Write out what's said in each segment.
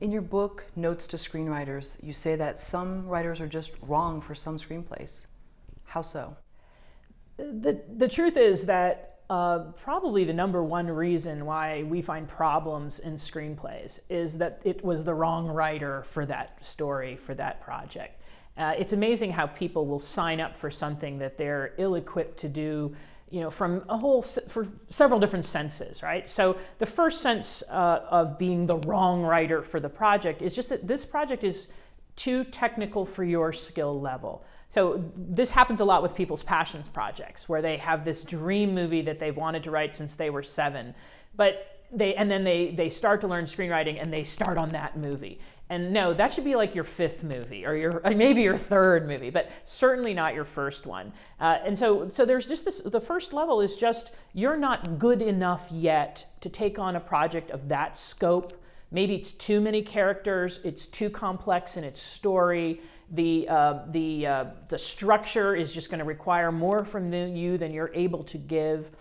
In your book, Notes to Screenwriters, you say that some writers are just wrong for some screenplays. How so? The truth is that probably the number one reason why we find problems in screenplays is that it was the wrong writer for that story, for that project. It's amazing how people will sign up for something that they're ill-equipped to do, from for several different senses, right? So the first sense of being the wrong writer for the project is just that this project is too technical for your skill level. So this happens a lot with people's passions projects, where they have this dream movie that they've wanted to write since they were 7, but then they start to learn screenwriting and they start on that movie. And no, that should be like your 5th movie or maybe your 3rd movie, but certainly not your first one. And so there's just this, the first level is just, you're not good enough yet to take on a project of that scope. Maybe it's too many characters, it's too complex in its story, the structure is just going to require more from you than you're able to give.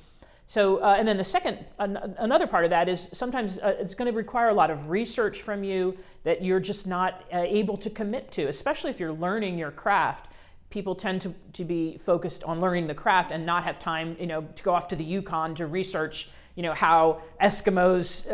So, and then the second, another part of that is sometimes it's going to require a lot of research from you that you're just not able to commit to, especially if you're learning your craft. People tend to be focused on learning the craft and not have time, to go off to the Yukon to research, how Eskimos,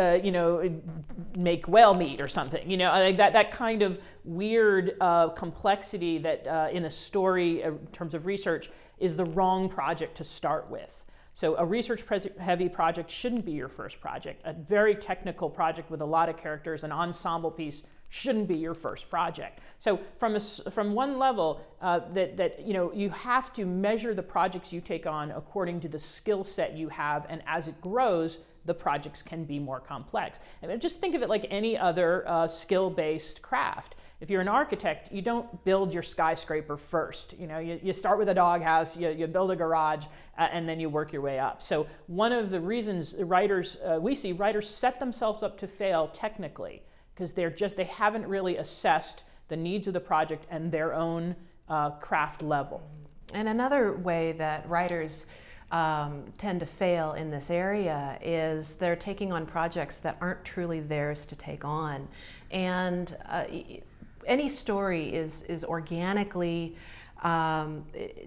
make whale meat or something. Like that kind of weird complexity that in a story in terms of research is the wrong project to start with. So a research-heavy project shouldn't be your first project. A very technical project with a lot of characters, an ensemble piece, shouldn't be your first project. So from one level, you have to measure the projects you take on according to the skill set you have, and as it grows, the projects can be more complex. I mean, just think of it like any other skill-based craft. If you're an architect, you don't build your skyscraper first. You start with a doghouse, you build a garage, and then you work your way up. So one of the reasons we see writers set themselves up to fail technically, because they haven't really assessed the needs of the project and their own craft level. And another way that writers tend to fail in this area is they're taking on projects that aren't truly theirs to take on. And any story is organically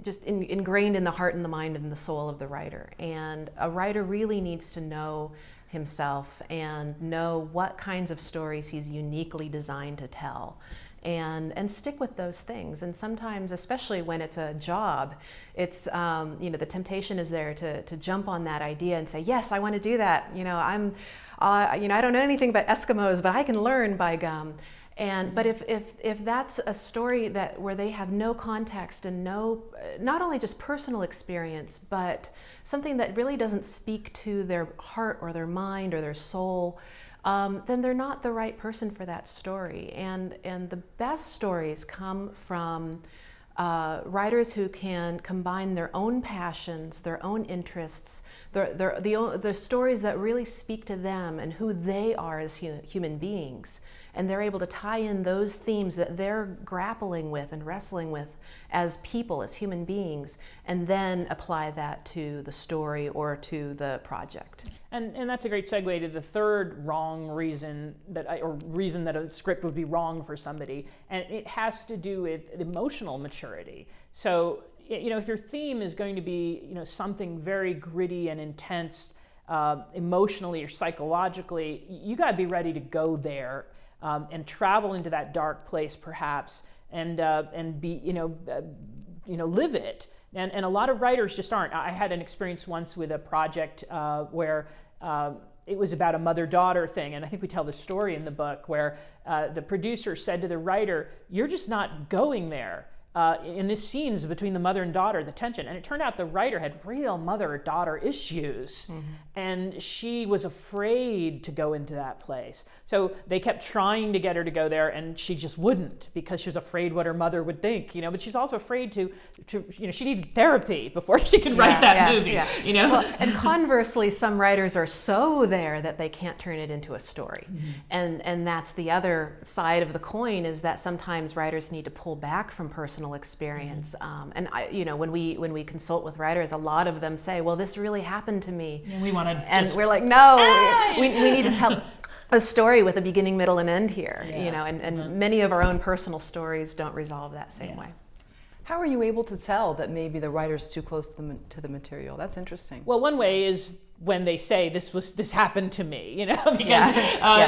just ingrained in the heart and the mind and the soul of the writer. And a writer really needs to know himself and know what kinds of stories he's uniquely designed to tell. And stick with those things. And sometimes, especially when it's a job, it's the temptation is there to jump on that idea and say, yes, I want to do that. I don't know anything about Eskimos, but I can learn, by gum. But if that's a story where they have no context and not only just personal experience, but something that really doesn't speak to their heart or their mind or their soul, then they're not the right person for that story. And the best stories come from writers who can combine their own passions, their own interests, the stories that really speak to them and who they are as human beings. And they're able to tie in those themes that they're grappling with and wrestling with as people, as human beings, and then apply that to the story or to the project. And that's a great segue to the third wrong reason reason that a script would be wrong for somebody, and it has to do with emotional maturity. So, if your theme is going to be, something very gritty and intense, emotionally or psychologically, you got to be ready to go there and travel into that dark place, perhaps, and be, live it. And a lot of writers just aren't. I had an experience once with a project where it was about a mother-daughter thing, and I think we tell the story in the book where the producer said to the writer, "You're just not going there." In this scenes between the mother and daughter, the tension. And it turned out the writer had real mother-daughter issues. Mm-hmm. And she was afraid to go into that place. So they kept trying to get her to go there, and she just wouldn't, because she was afraid what her mother would think, but she's also afraid to she needed therapy before she could write that movie, Well, and conversely, some writers are so there that they can't turn it into a story. Mm-hmm. And that's the other side of the coin, is that sometimes writers need to pull back from personal experience. And when we consult with writers, a lot of them say, well, this really happened to me. And we want to we're like, no, we need to a story with a beginning, middle, and end here, Yeah. you know, and many of our own personal stories don't resolve that same way. How are you able to tell that maybe the writer's too close to the material? That's interesting. Well, one way is when they say this happened to me, you know, because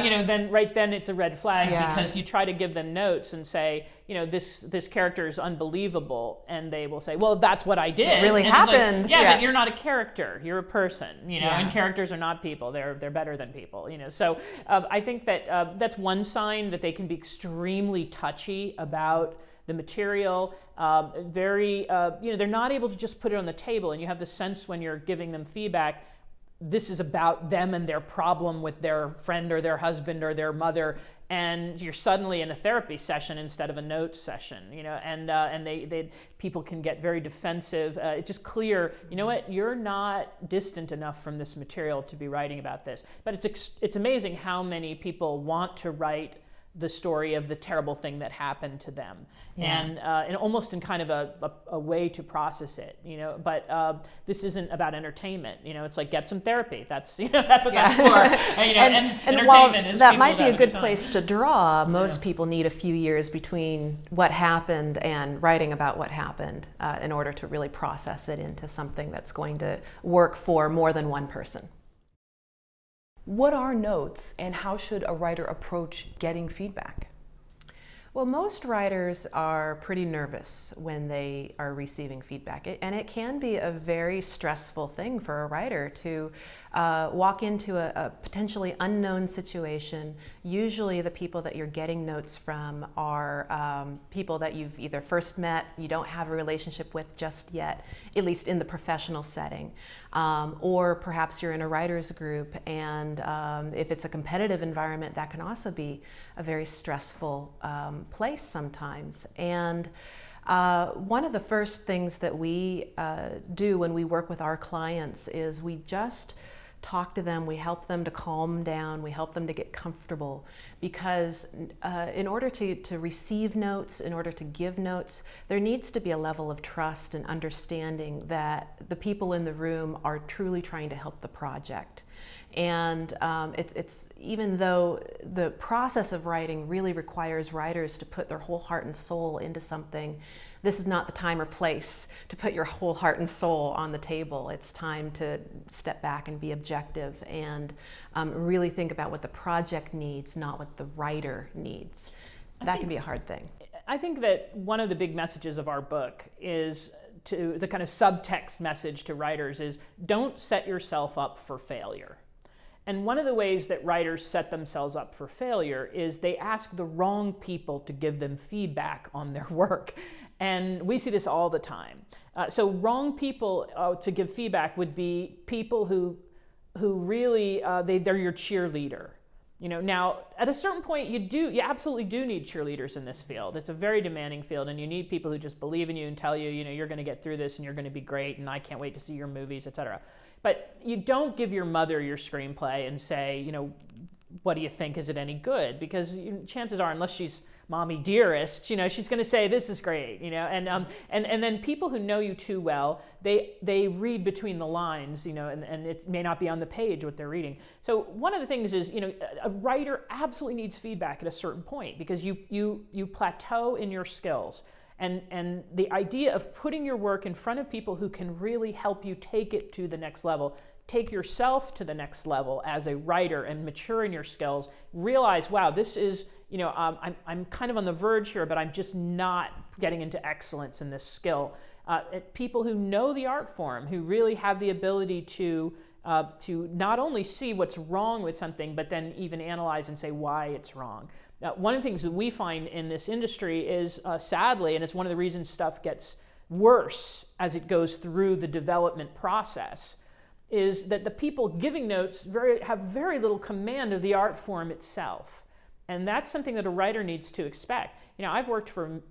you know, then right then it's a red flag, because you try to give them notes and say, you know, this character is unbelievable, and they will say, well, that's what I did. It really and it's like, happened. but you're not a character, you're a person, you know, and characters are not people, they're better than people, you know. So I think that that's one sign that they can be extremely touchy about the material, you know, they're not able to just put it on the table, and you have the sense when you're giving them feedback, this is about them and their problem with their friend or their husband or their mother, and you're suddenly in a therapy session instead of a notes session, you know, and people can get very defensive. It's just clear, you know what, you're not distant enough from this material to be writing about this. But it's amazing how many people want to write the story of the terrible thing that happened to them, and almost in kind of a way to process it, you know. But this isn't about entertainment, you know. It's like, get some therapy. That's, you know, that's what that's for. And, you know, and while entertainment is that people might be a having good time. place to draw, most people need a few years between what happened and writing about what happened in order to really process it into something that's going to work for more than one person. What are notes, and how should a writer approach getting feedback? Well, most writers are pretty nervous when they are receiving feedback, and it can be a very stressful thing for a writer to walk into a potentially unknown situation. Usually the people that you're getting notes from are people that you've either first met, you don't have a relationship with just yet, at least in the professional setting, or perhaps you're in a writer's group, and if it's a competitive environment, that can also be a very stressful place sometimes. And one of the first things that we do when we work with our clients is we just talk to them, we help them to calm down, we help them to get comfortable, because in order to receive notes, in order to give notes, there needs to be a level of trust and understanding that the people in the room are truly trying to help the project. And it's even though the process of writing really requires writers to put their whole heart and soul into something, this is not the time or place to put your whole heart and soul on the table. It's time to step back and be objective and really think about what the project needs, not what the writer needs. That can be a hard thing. I think that one of the big messages of our book is to the kind of subtext message to writers is, don't set yourself up for failure. And one of the ways that writers set themselves up for failure is they ask the wrong people to give them feedback on their work. And we see this all the time. So wrong people to give feedback would be people who really, they're your cheerleader. You know, now at a certain point you absolutely do need cheerleaders in this field. It's a very demanding field, and you need people who just believe in you and tell you, you know, you're going to get through this and you're going to be great and I can't wait to see your movies, etc. But you don't give your mother your screenplay and say, you know, what do you think? Is it any good? Because chances are, unless she's mommy dearest, you know, she's going to say this is great, you know. And then people who know you too well, they read between the lines, you know, and it may not be on the page what they're reading. So one of the things is, you know, a writer absolutely needs feedback at a certain point, because you plateau in your skills. And the idea of putting your work in front of people who can really help you take it to the next level, take yourself to the next level as a writer and mature in your skills, realize, wow, this is, you know, I'm kind of on the verge here, but I'm just not getting into excellence in this skill. People who know the art form, who really have the ability to not only see what's wrong with something, but then even analyze and say why it's wrong. One of the things that we find in this industry is, sadly, and it's one of the reasons stuff gets worse as it goes through the development process, is that the people giving notes have very little command of the art form itself. And that's something that a writer needs to expect. You know, I've worked for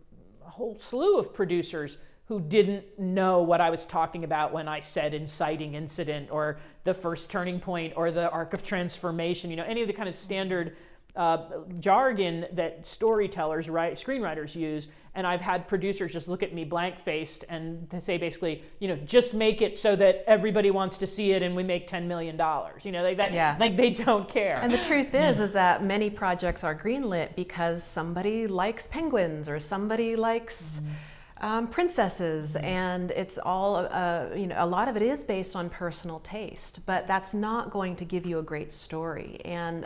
a whole slew of producers who didn't know what I was talking about when I said inciting incident or the first turning point or the arc of transformation, you know, any of the kind of standard jargon that storytellers, screenwriters use, and I've had producers just look at me blank-faced and to say basically, just make it so that everybody wants to see it and we make $10 million. Like they don't care. And the truth is that many projects are greenlit because somebody likes penguins or somebody likes princesses, and it's all, a lot of it is based on personal taste, but that's not going to give you a great story. And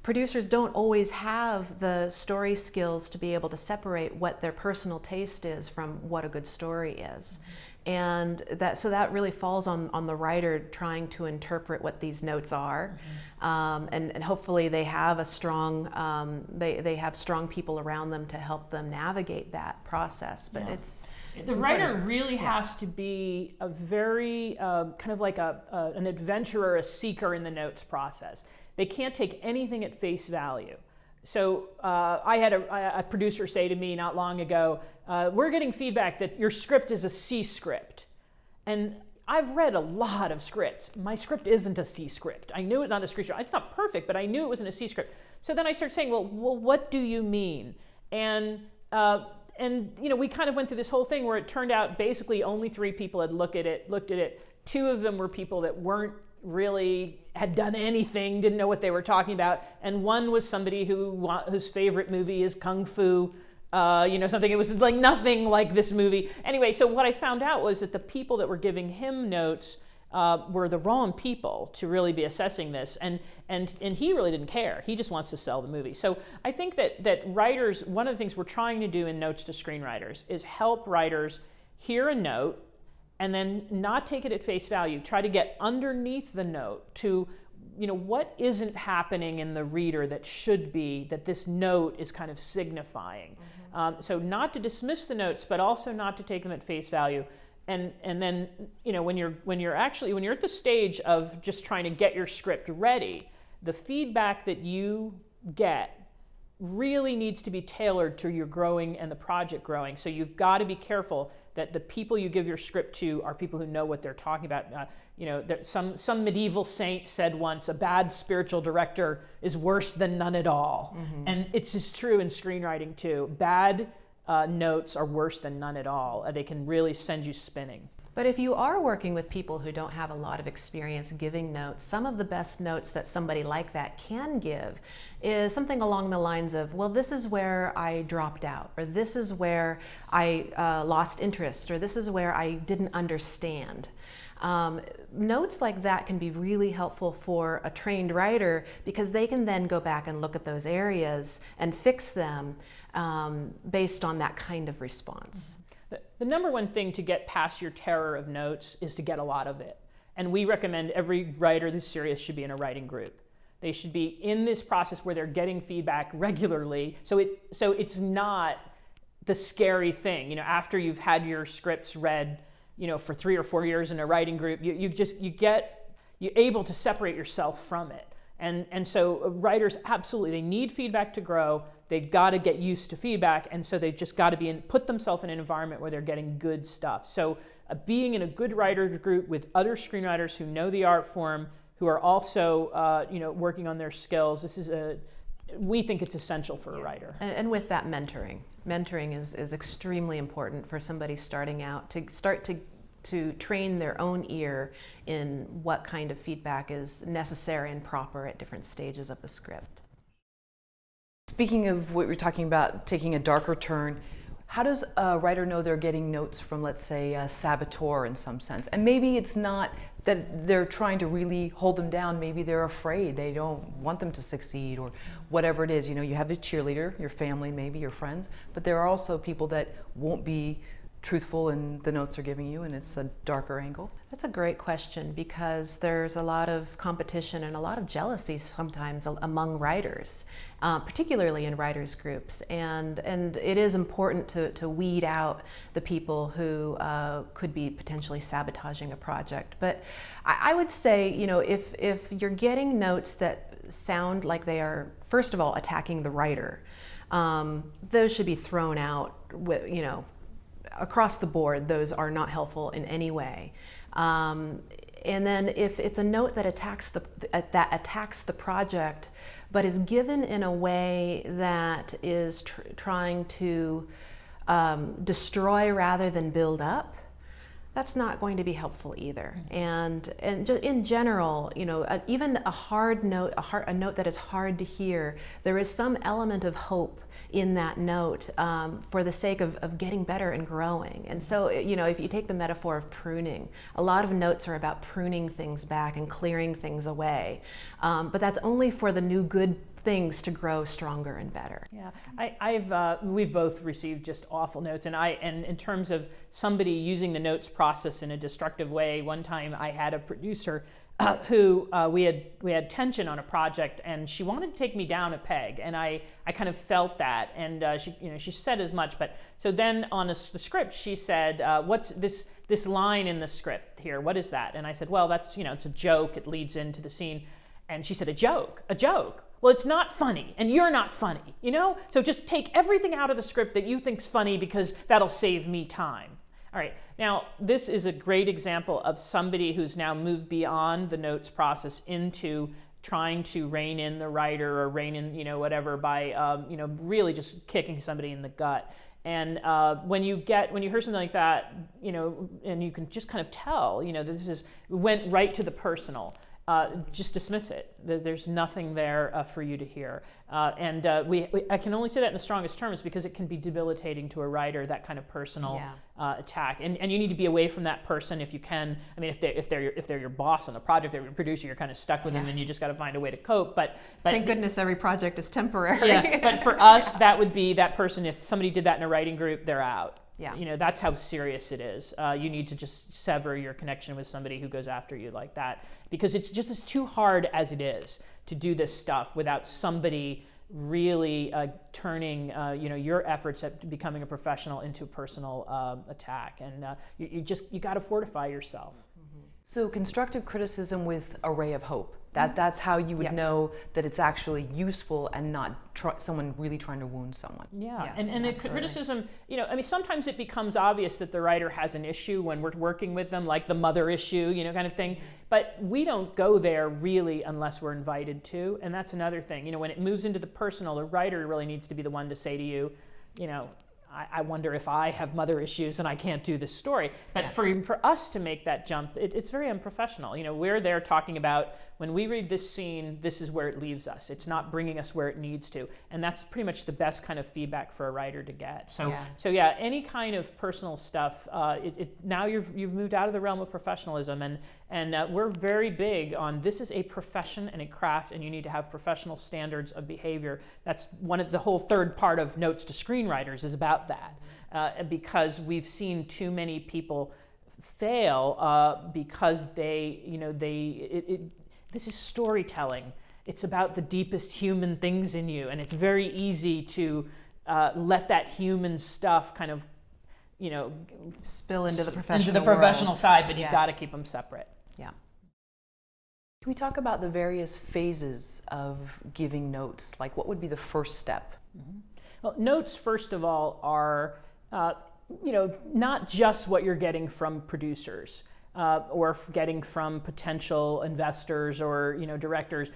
producers don't always have the story skills to be able to separate what their personal taste is from what a good story is. And so that really falls on the writer trying to interpret what these notes are. And hopefully they have a strong, they have strong people around them to help them navigate that process. But it's the writer really has to be a very kind of like an adventurer, a seeker in the notes process. They can't take anything at face value. So I had a producer say to me not long ago, we're getting feedback that your script is a C script. And I've read a lot of scripts. My script isn't a C script. I knew it's not a C script. It's not perfect, but I knew it wasn't a C script. So then I started saying, well, what do you mean? And we kind of went through this whole thing where it turned out basically only 3 people had looked at it. 2 of them were people that weren't really had done anything, didn't know what they were talking about, and 1 was somebody whose favorite movie is Kung Fu, something. It was like nothing like this movie. Anyway, so what I found out was that the people that were giving him notes were the wrong people to really be assessing this, and he really didn't care. He just wants to sell the movie. So I think that writers, one of the things we're trying to do in Notes to Screenwriters is help writers hear a note and then not take it at face value. Try to get underneath the note to, what isn't happening in the reader that should be, that this note is kind of signifying. So not to dismiss the notes, but also not to take them at face value. And then, when you're at the stage of just trying to get your script ready, the feedback that you get really needs to be tailored to your growing and the project growing. So you've got to be careful that the people you give your script to are people who know what they're talking about. Some medieval saint said once, a bad spiritual director is worse than none at all. And it's just true in screenwriting too. Bad notes are worse than none at all. They can really send you spinning. But if you are working with people who don't have a lot of experience giving notes, some of the best notes that somebody like that can give is something along the lines of, well, this is where I dropped out, or this is where I lost interest, or this is where I didn't understand. Notes like that can be really helpful for a trained writer because they can then go back and look at those areas and fix them based on that kind of response. The number one thing to get past your terror of notes is to get a lot of it. And we recommend every writer who's serious should be in a writing group. They should be in this process where they're getting feedback regularly. So it's not the scary thing. After you've had your scripts read, for 3 or 4 years in a writing group, you're able to separate yourself from it. And so writers absolutely, they need feedback to grow. They've got to get used to feedback, and so they've just got to put themselves in an environment where they're getting good stuff. So being in a good writer group with other screenwriters who know the art form, who are also working on their skills, we think it's essential for a writer. And with that, mentoring is extremely important for somebody starting out to start to train their own ear in what kind of feedback is necessary and proper at different stages of the script. Speaking of what we're talking about, taking a darker turn, how does a writer know they're getting notes from, let's say, a saboteur in some sense? And maybe it's not that they're trying to really hold them down. Maybe they're afraid. They don't want them to succeed or whatever it is. You have a cheerleader, your family, maybe your friends, but there are also people that won't be truthful in the notes they're giving you, and it's a darker angle? That's a great question because there's a lot of competition and a lot of jealousy sometimes among writers, particularly in writers groups, and it is important to weed out the people who could be potentially sabotaging a project. But I would say, if you're getting notes that sound like they are, first of all, attacking the writer, those should be thrown out with, across the board. Those are not helpful in any way. And then if it's a note that attacks the project, but is given in a way that is trying to destroy rather than build up, that's not going to be helpful either. And just in general, you know, even a hard note, a note that is hard to hear, there is some element of hope in that note for the sake of getting better and growing. And so, you know, if you take the metaphor of pruning, a lot of notes are about pruning things back and clearing things away. But that's only for the new good things to grow stronger and better. Yeah, we've both received just awful notes, and in terms of somebody using the notes process in a destructive way, one time I had a producer who we had tension on a project, and she wanted to take me down a peg, and I kind of felt that, and she said as much. But so then on the script she said, "What's this line in the script here? What is that?" And I said, "Well, that's, you know, it's a joke. It leads into the scene." And she said, "A joke? A joke? Well, it's not funny, and you're not funny, you know? So just take everything out of the script that you think's funny, because that'll save me time." All right, now this is a great example of somebody who's now moved beyond the notes process into trying to rein in the writer or rein in, you know, whatever, by really just kicking somebody in the gut. And when you hear something like that, you know, and you can just kind of tell, you know, went right to the personal. Just dismiss it. There's nothing there for you to hear. I can only say that in the strongest terms, because it can be debilitating to a writer, that kind of personal attack. And you need to be away from that person if you can. I mean, if they're your boss on the project, they're your producer, you're kind of stuck with them, and you just got to find a way to cope. But thank goodness every project is temporary. Yeah. But for us, that would be that person. If somebody did that in a writing group, they're out. Yeah. You know, that's how serious it is. You need to just sever your connection with somebody who goes after you like that, because it's too hard as it is to do this stuff without somebody really turning your efforts at becoming a professional into a personal attack. And you got to fortify yourself. So constructive criticism with a ray of hope. That's how you would know that it's actually useful and not someone really trying to wound someone. Yeah, yes, and the criticism, you know, I mean, sometimes it becomes obvious that the writer has an issue when we're working with them, like the mother issue, you know, kind of thing. But we don't go there really unless we're invited to, and that's another thing. You know, when it moves into the personal, the writer really needs to be the one to say to you, you know, I wonder if I have mother issues and I can't do this story. But for us to make that jump, it's very unprofessional. You know, we're there talking about, when we read this scene, this is where it leaves us. It's not bringing us where it needs to. And that's pretty much the best kind of feedback for a writer to get. So any kind of personal stuff, now you've moved out of the realm of professionalism, and we're very big on, this is a profession and a craft, and you need to have professional standards of behavior. That's the whole third part of Notes to Screenwriters is about that, because we've seen too many people fail because this is storytelling. It's about the deepest human things in you, and it's very easy to let that human stuff kind of, you know, spill into the professional world. Side, but you've got to keep them separate. Yeah. Can we talk about the various phases of giving notes? Like, what would be the first step? Mm-hmm. Well, notes, first of all, are not just what you're getting from producers or getting from potential investors or directors.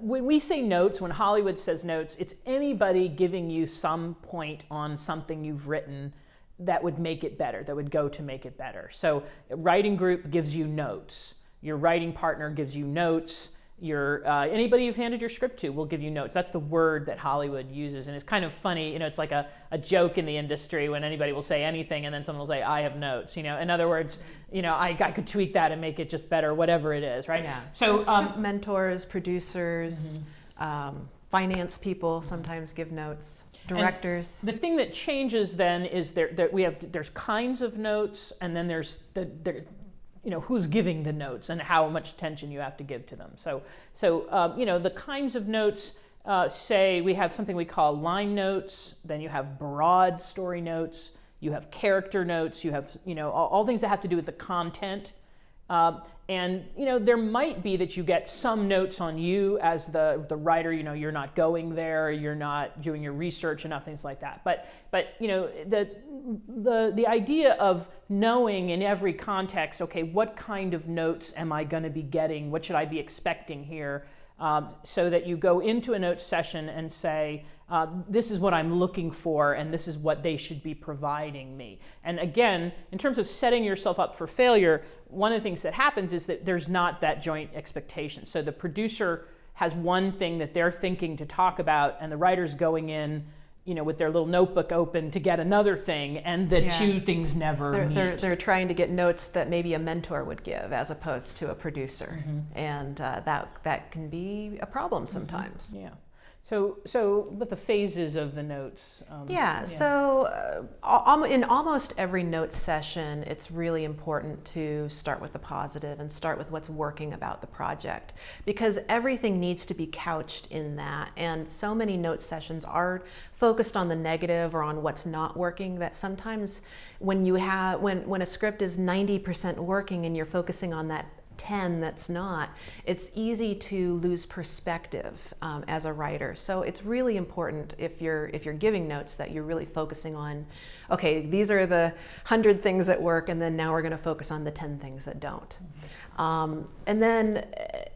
When we say notes, when Hollywood says notes, it's anybody giving you some point on something you've written that would make it better, that would go to make it better. So a writing group gives you notes. Your writing partner gives you notes. Anybody you've handed your script to will give you notes. That's the word that Hollywood uses, and it's kind of funny. It's like a joke in the industry when anybody will say anything, and then someone will say, "I have notes." In other words, I could tweak that and make it just better, whatever it is, right? Yeah. So mentors, producers, finance people sometimes give notes. Directors. And the thing that changes then is there's kinds of notes, and then there's who's giving the notes and how much attention you have to give to them. So the kinds of notes, say we have something we call line notes, then you have broad story notes, you have character notes, you have all things that have to do with the content, And there might be that you get some notes on you as the writer. You're not going there, you're not doing your research enough, things like that. But the idea of knowing in every context, okay, what kind of notes am I going to be getting? What should I be expecting here? So that you go into a notes session and say, this is what I'm looking for, and this is what they should be providing me. And again, in terms of setting yourself up for failure, one of the things that happens is that there's not that joint expectation. So the producer has one thing that they're thinking to talk about, and the writer's going in, with their little notebook open to get another thing, and the two things never meet. They're trying to get notes that maybe a mentor would give as opposed to a producer, and that can be a problem sometimes. Yeah. But the phases of the notes. So in almost every notes session, it's really important to start with the positive and start with what's working about the project, because everything needs to be couched in that. And so many notes sessions are focused on the negative or on what's not working, that sometimes when a script is 90% working and you're focusing on that 10 that's not, it's easy to lose perspective as a writer. So it's really important if you're giving notes that you're really focusing on, okay, these are the 100 things that work, and then now we're going to focus on the 10 things that don't. And then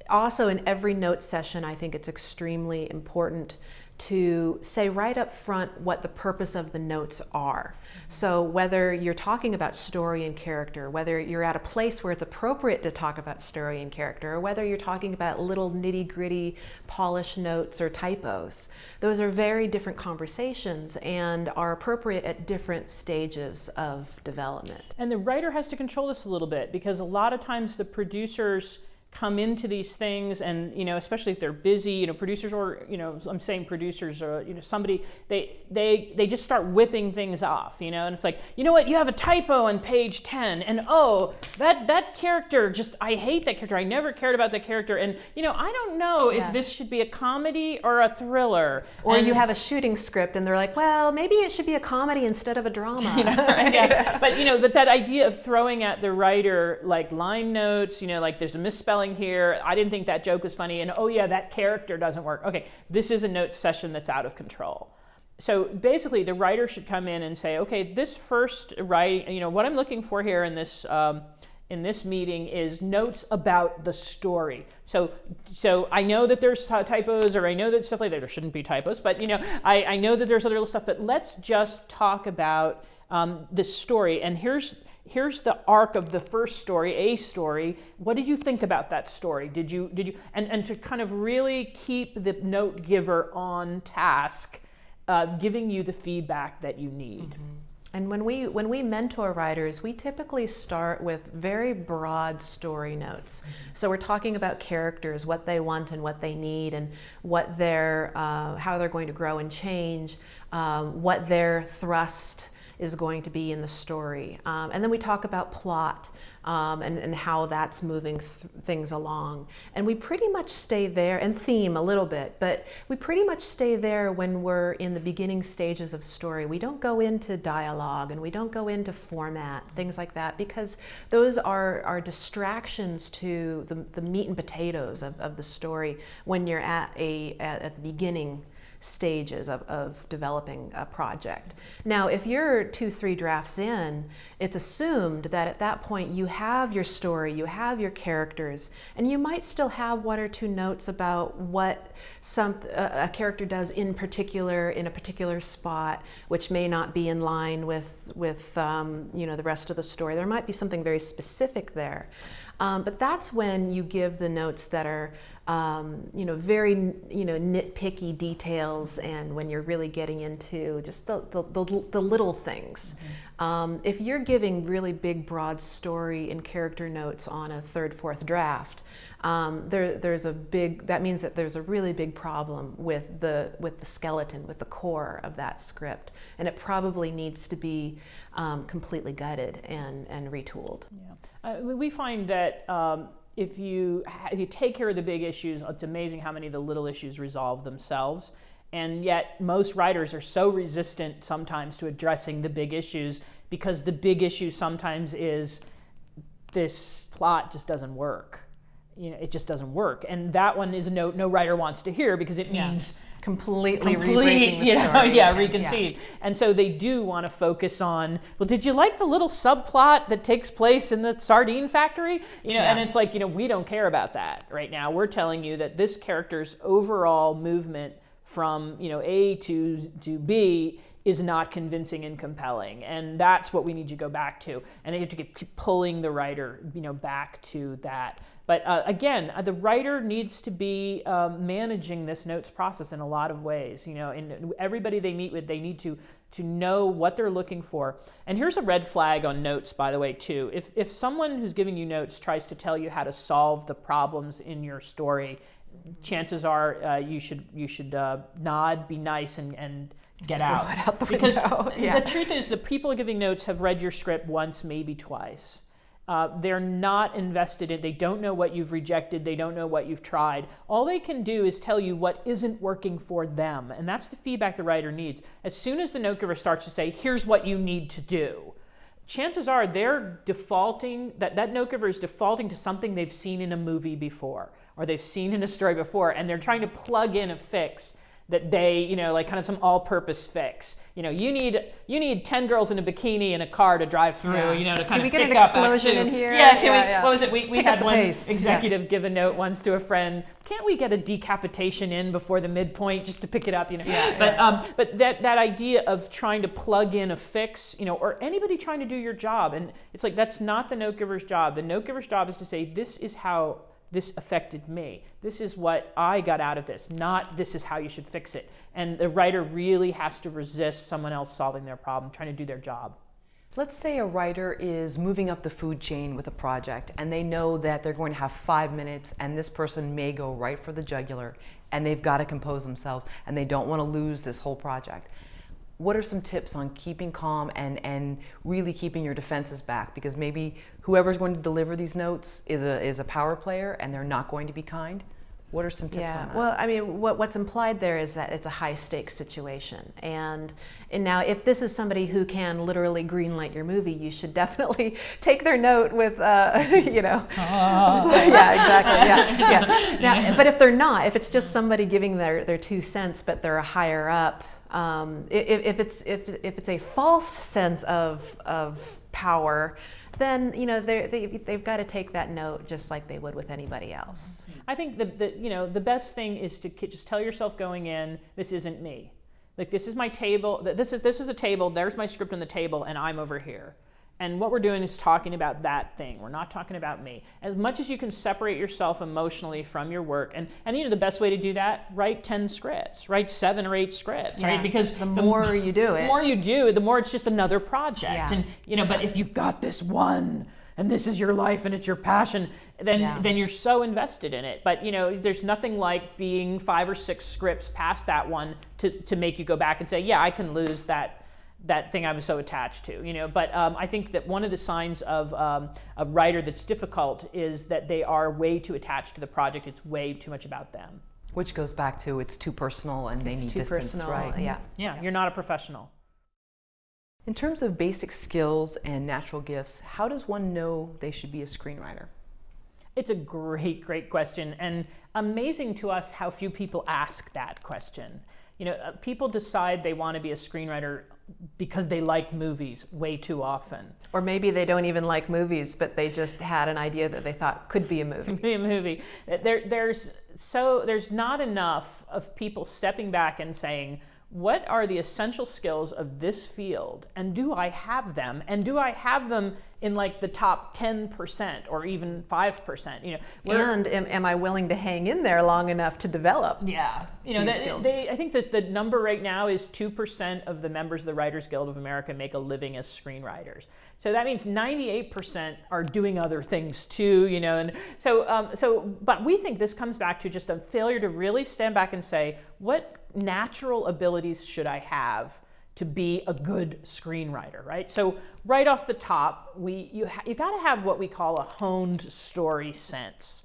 also in every note session, I think it's extremely important to say right up front what the purpose of the notes are. So whether you're talking about story and character, whether you're at a place where it's appropriate to talk about story and character, or whether you're talking about little nitty-gritty polished notes or typos, those are very different conversations and are appropriate at different stages of development. And the writer has to control this a little bit, because a lot of times the producers come into these things, and especially if they're busy, producers, or I'm saying producers, or somebody, they just start whipping things off, and it's like, what, you have a typo on page 10, and that character, I hate that character, I never cared about that character, and I don't know if this should be a comedy or a thriller. Or you have a shooting script and they're like, well, maybe it should be a comedy instead of a drama. Right? Yeah. But that idea of throwing at the writer like line notes, like there's a misspelling here, I didn't think that joke was funny, and oh yeah, that character doesn't work. Okay, this is a notes session that's out of control. So basically the writer should come in and say, okay, this first writing, what I'm looking for here in this meeting is notes about the story. So I know that there's typos, or I know that stuff like that, there shouldn't be typos, but I know that there's other little stuff, but let's just talk about the story. And here's the arc of the first story, a story. What did you think about that story? Did you and to kind of really keep the note giver on task, giving you the feedback that you need. And when we mentor writers, we typically start with very broad story notes. So we're talking about characters, what they want and what they need, and what how they're going to grow and change, what their thrust is going to be in the story. And then we talk about plot and how that's moving things along. And we pretty much stay there, and theme a little bit, but we pretty much stay there when we're in the beginning stages of story. We don't go into dialogue, and we don't go into format, things like that, because those are distractions to the meat and potatoes of the story when you're at the beginning stages of developing a project. Now, if you're 2-3 drafts in, it's assumed that at that point you have your story, you have your characters, and you might still have 1 or 2 notes about what a character does in a particular spot, which may not be in line with the rest of the story. There might be something very specific there. But that's when you give the notes that are very nitpicky details, and when you're really getting into just the little things. If you're giving really big, broad story and character notes on a 3rd, 4th draft, that means that there's a really big problem with the skeleton, with the core of that script, and it probably needs to be completely gutted and retooled. Yeah. We find that if you take care of the big issues, it's amazing how many of the little issues resolve themselves. And yet most writers are so resistant sometimes to addressing the big issues, because the big issue sometimes is this plot just doesn't work. It just doesn't work. And that one is a note no writer wants to hear, because it means completely rewriting the story. Reconceived. And so they do want to focus on, well, did you like the little subplot that takes place in the sardine factory? And it's like, we don't care about that right now. We're telling you that this character's overall movement from, A to B is not convincing and compelling. And that's what we need to go back to. And you have to keep pulling the writer, back to that. But again, the writer needs to be managing this notes process in a lot of ways. And everybody they meet with, they need to know what they're looking for. And here's a red flag on notes, by the way, too. If someone who's giving you notes tries to tell you how to solve the problems in your story, chances are you should nod, be nice, and get out. Throw it out the because window. the truth is, the people giving notes have read your script once, maybe twice. They're not invested in, they don't know what you've rejected, they don't know what you've tried. All they can do is tell you what isn't working for them, and that's the feedback the writer needs. As soon as the note giver starts to say, here's what you need to do, chances are they're defaulting, that note giver is defaulting to something they've seen in a movie before, or they've seen in a story before, and they're trying to plug in a fix that they, like kind of some all-purpose fix. You need 10 girls in a bikini in a car to drive through, to kind of pick up. Can we get an explosion in here? What was it? We had one pace. executive give a note once to a friend. Can't we get a decapitation in before the midpoint just to pick it up? But that idea of trying to plug in a fix, or anybody trying to do your job, and it's like that's not the note giver's job. The note giver's job is to say, this is how this affected me. This is what I got out of this, not this is how you should fix it. And the writer really has to resist someone else solving their problem, trying to do their job. Let's say a writer is moving up the food chain with a project, and they know that they're going to have 5 minutes, and this person may go right for the jugular, and they've got to compose themselves, and they don't want to lose this whole project. What are some tips on keeping calm and really keeping your defenses back? Because maybe whoever's going to deliver these notes is a power player, and they're not going to be kind. What are some tips on that? Well, I mean, what's implied there is that it's a high-stakes situation. And now, if this is somebody who can literally greenlight your movie, you should definitely take their note with, Yeah, exactly. Yeah. Now, but if they're not, if it's just somebody giving their 2 cents, but they're a higher up, if it's a false sense of power, then they've got to take that note just like they would with anybody else. I think the best thing is to just tell yourself going in, this isn't me. Like, this is my table. This is a table. There's my script on the table, and I'm over here. And what we're doing is talking about that thing. We're not talking about me. As much as you can separate yourself emotionally from your work, and the best way to do that, write 10 scripts, write 7 or 8 scripts, right? Because the more you do it, the more it's just another project. Yeah. And but if you've got this one, and this is your life and it's your passion, then you're so invested in it. But there's nothing like being 5 or 6 scripts past that one to make you go back and say, yeah, I can lose that thing I was so attached to, But I think that one of the signs of a writer that's difficult is that they are way too attached to the project. It's way too much about them. Which goes back to it's too personal and they need distance, personal, right? Yeah, you're not a professional. In terms of basic skills and natural gifts, how does one know they should be a screenwriter? It's a great, great question, and amazing to us how few people ask that question. People decide they want to be a screenwriter because they like movies way too often. Or maybe they don't even like movies, but they just had an idea that they thought could be a movie. There's not enough of people stepping back and saying, what are the essential skills of this field, and do I have them? And do I have them in like the top 10% or even 5%? And am I willing to hang in there long enough to develop? Yeah, these skills? I think that the number right now is 2% of the members of the Writers Guild of America make a living as screenwriters. So that means 98% are doing other things too, and but we think this comes back to just a failure to really stand back and say, what natural abilities should I have to be a good screenwriter, right? So right off the top, you got to have what we call a honed story sense.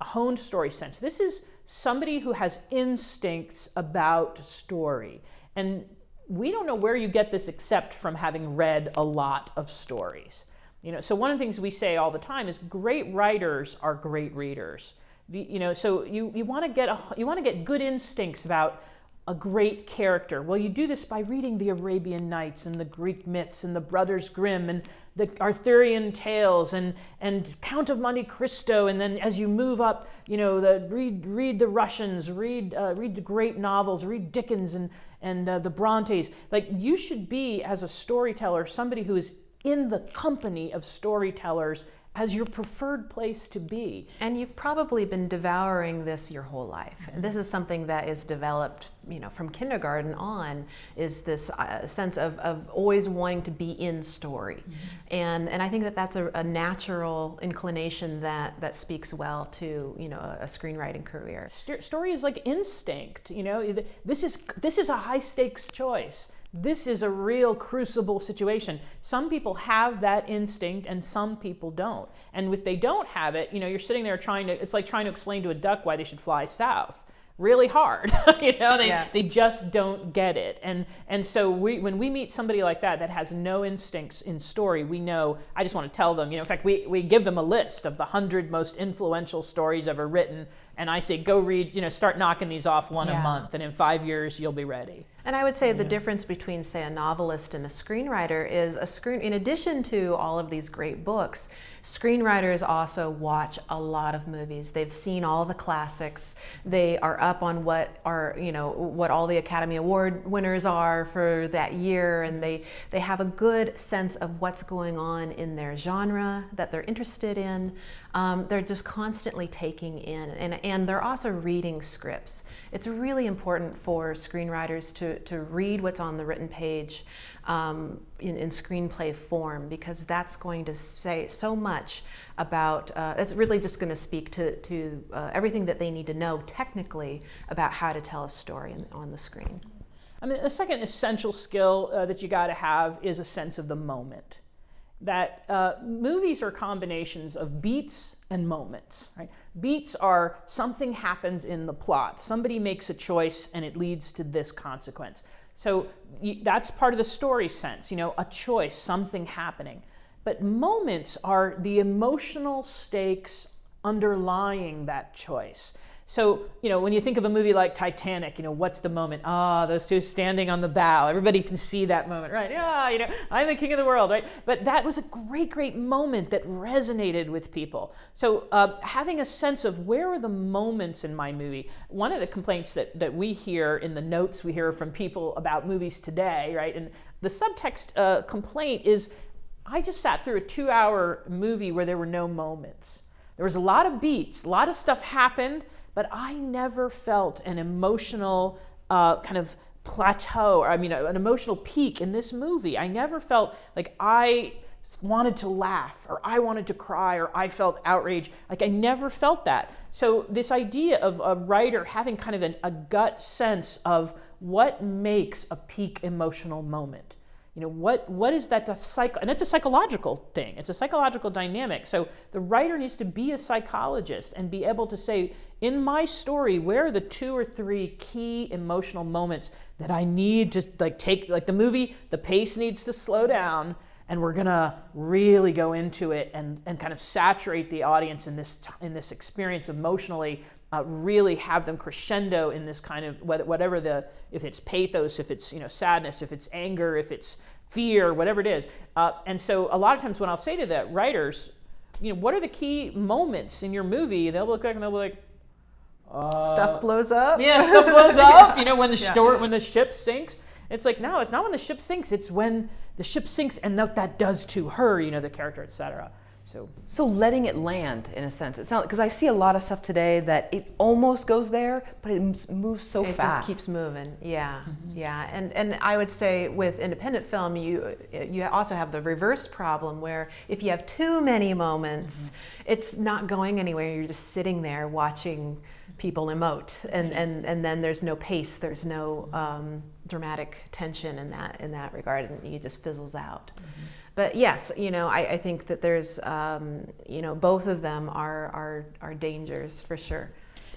A honed story sense. This is somebody who has instincts about story. And we don't know where you get this except from having read a lot of stories. So one of the things we say all the time is great writers are great readers. So you want to get good instincts about a great character. Well, you do this by reading the Arabian Nights and the Greek myths and the Brothers Grimm and the Arthurian tales and Count of Monte Cristo, and then as you move up, read the Russians, read the great novels, read Dickens and the Brontes. Like, you should be, as a storyteller, somebody who is in the company of storytellers as your preferred place to be. And you've probably been devouring this your whole life. Mm-hmm. And this is something that is developed, from kindergarten on, is this sense of always wanting to be in story. Mm-hmm. And I think that that's a natural inclination that speaks well to, a screenwriting career. Story is like instinct. This is a high stakes choice. This is a real crucible situation. Some people have that instinct and some people don't. And if they don't have it, you're sitting there it's like trying to explain to a duck why they should fly south. Really hard. They just don't get it. And so when we meet somebody like that has no instincts in story, we know, I just want to tell them, in fact, we give them a list of the 100 most influential stories ever written. And I say, go read, start knocking these off one a month, and in 5 years, you'll be ready. And I would say the difference between, say, a novelist and a screenwriter is in addition to all of these great books, screenwriters also watch a lot of movies. They've seen all the classics. They are up on what all the Academy Award winners are for that year, and they have a good sense of what's going on in their genre that they're interested in. They're just constantly taking in, and they're also reading scripts. It's really important for screenwriters to read what's on the written page in screenplay form, because that's going to say so much about, it's really just going to speak to everything that they need to know technically about how to tell a story on the screen. I mean, the second essential skill that you got to have is a sense of the moment. That movies are combinations of beats and moments, right? Beats are something happens in the plot. Somebody makes a choice and it leads to this consequence. So that's part of the story sense, a choice, something happening. But moments are the emotional stakes underlying that choice. So, when you think of a movie like Titanic, what's the moment? Those two standing on the bow. Everybody can see that moment, right? Yeah, I'm the king of the world, right? But that was a great, great moment that resonated with people. So having a sense of where are the moments in my movie. One of the complaints that we hear in the notes we hear from people about movies today, right? And the subtext complaint is, I just sat through a 2-hour movie where there were no moments. There was a lot of beats, a lot of stuff happened, but I never felt an emotional kind of plateau, an emotional peak in this movie. I never felt like I wanted to laugh, or I wanted to cry, or I felt outrage. Like, I never felt that. So this idea of a writer having kind of a gut sense of what makes a peak emotional moment. What is that? And it's a psychological thing. It's a psychological dynamic. So the writer needs to be a psychologist and be able to say, in my story, where are the 2 or 3 key emotional moments that I need to take, like the movie, the pace needs to slow down, and we're gonna really go into it and kind of saturate the audience in this experience emotionally. Really have them crescendo in this kind of whatever if it's pathos, if it's sadness, if it's anger, if it's fear, whatever it is. And so a lot of times when I'll say to the writers, what are the key moments in your movie? They'll look back and they'll be like, stuff blows up. Yeah, stuff blows up. When the ship sinks. It's like, no, it's not when the ship sinks. It's when the ship sinks and what that does to her, the character, etc. So letting it land, in a sense. It's not, because I see a lot of stuff today that it almost goes there, but it moves so fast. It just keeps moving. Yeah, yeah. And I would say with independent film, you also have the reverse problem where if you have too many moments, it's not going anywhere. You're just sitting there watching people emote, and then there's no pace. There's no dramatic tension in that regard, and it just fizzles out. But yes, I think that there's, both of them are dangers for sure.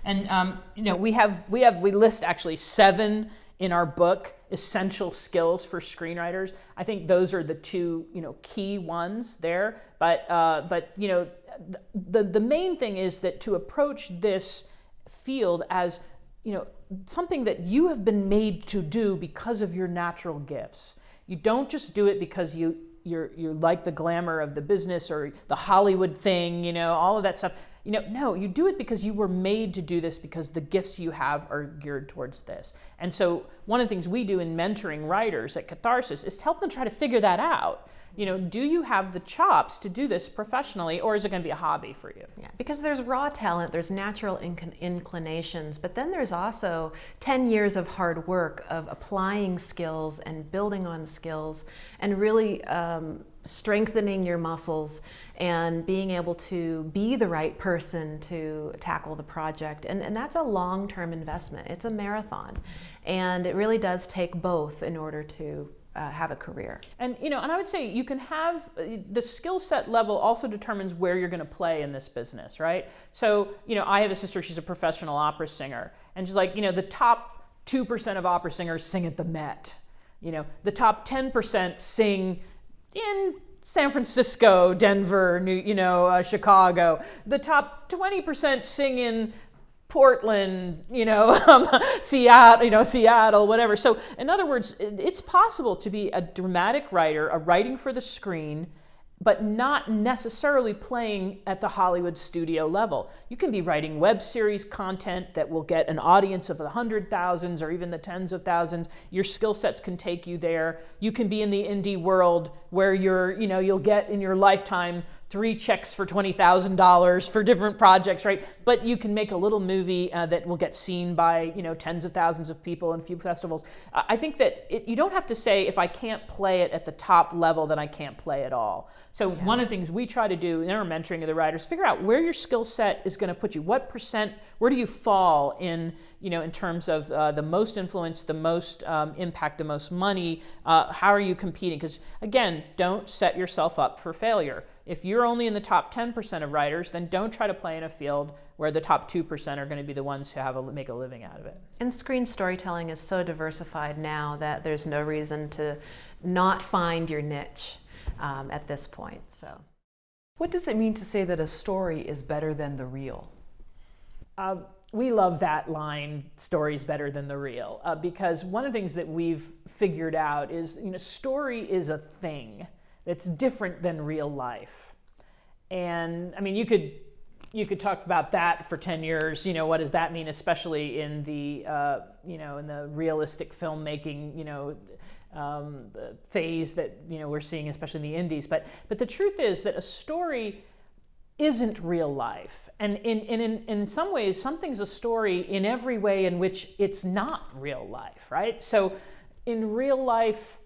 And we list actually 7 in our book, Essential Skills for Screenwriters. I think those are the two, key ones there. But the main thing is that to approach this field as, something that you have been made to do because of your natural gifts. You don't just do it because you're like the glamour of the business or the Hollywood thing, all of that stuff. No, you do it because you were made to do this, because the gifts you have are geared towards this. And so one of the things we do in mentoring writers at Catharsis is to help them try to figure that out. Do you have the chops to do this professionally, or is it going to be a hobby for you? Yeah, because there's raw talent, there's natural inclinations, but then there's also 10 years of hard work of applying skills and building on skills and really strengthening your muscles and being able to be the right person to tackle the project. And that's a long-term investment. It's a marathon. And it really does take both in order to have a career. And and I would say you can have the skill set level also determines where you're going to play in this business, right? So I have a sister, she's a professional opera singer, and she's like, the top 2% of opera singers sing at the Met. The top 10% sing in San Francisco, Denver, Chicago. The top 20% sing in Portland, Seattle, whatever. So in other words, it's possible to be a dramatic writer, a writing for the screen, but not necessarily playing at the Hollywood studio level. You can be writing web series content that will get an audience of the 100,000s or even the tens of thousands. Your skill sets can take you there. You can be in the indie world where you'll get in your lifetime 3 checks for $20,000 for different projects, right? But you can make a little movie that will get seen by tens of thousands of people in a few festivals. I think that you don't have to say, if I can't play it at the top level, then I can't play at all. So one of the things we try to do in our mentoring of the writers, figure out where your skill set is going to put you. What percent, where do you fall in terms of the most influence, the most impact, the most money? How are you competing? Because again, don't set yourself up for failure. If you're only in the top 10% of writers, then don't try to play in a field where the top 2% are going to be the ones who make a living out of it. And screen storytelling is so diversified now that there's no reason to not find your niche at this point. So, what does it mean to say that a story is better than the real? We love that line, story's better than the real, because one of the things that we've figured out is, story is a thing that's different than real life. And I mean, you could talk about that for 10 years. What does that mean, especially in the in the realistic filmmaking the phase that we're seeing, especially in the indies. But the truth is that a story isn't real life, and in some ways, something's a story in every way in which it's not real life, right? So in real life,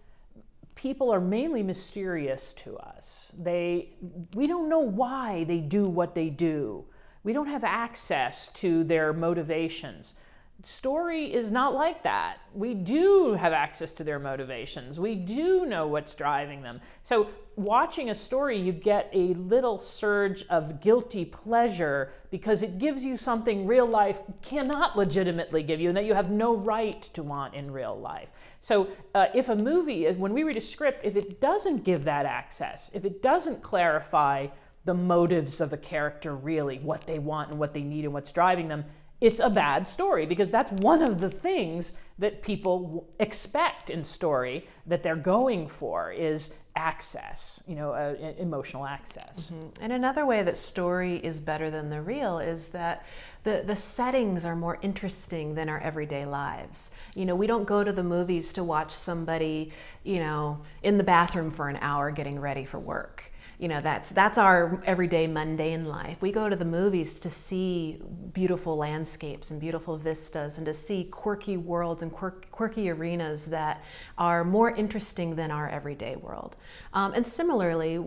people are mainly mysterious to us. We don't know why they do what they do. We don't have access to their motivations. Story is not like that. We do have access to their motivations. We do know what's driving them. So watching a story, you get a little surge of guilty pleasure because it gives you something real life cannot legitimately give you and that you have no right to want in real life. So if a movie, when we read a script, if it doesn't give that access, if it doesn't clarify the motives of a character really, what they want and what they need and what's driving them, it's a bad story, because that's one of the things that people expect in story that they're going for is access, emotional access. Mm-hmm. And another way that story is better than the real is that the settings are more interesting than our everyday lives. We don't go to the movies to watch somebody, in the bathroom for an hour getting ready for work. That's our everyday mundane life. We go to the movies to see beautiful landscapes and beautiful vistas and to see quirky worlds and quirky arenas that are more interesting than our everyday world. And similarly,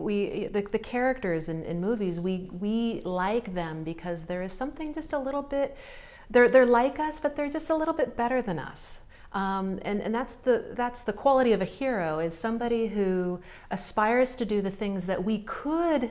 the characters in movies, we like them because there is something just a little bit, they're like us, but they're just a little bit better than us. And that's the quality of a hero, is somebody who aspires to do the things that we could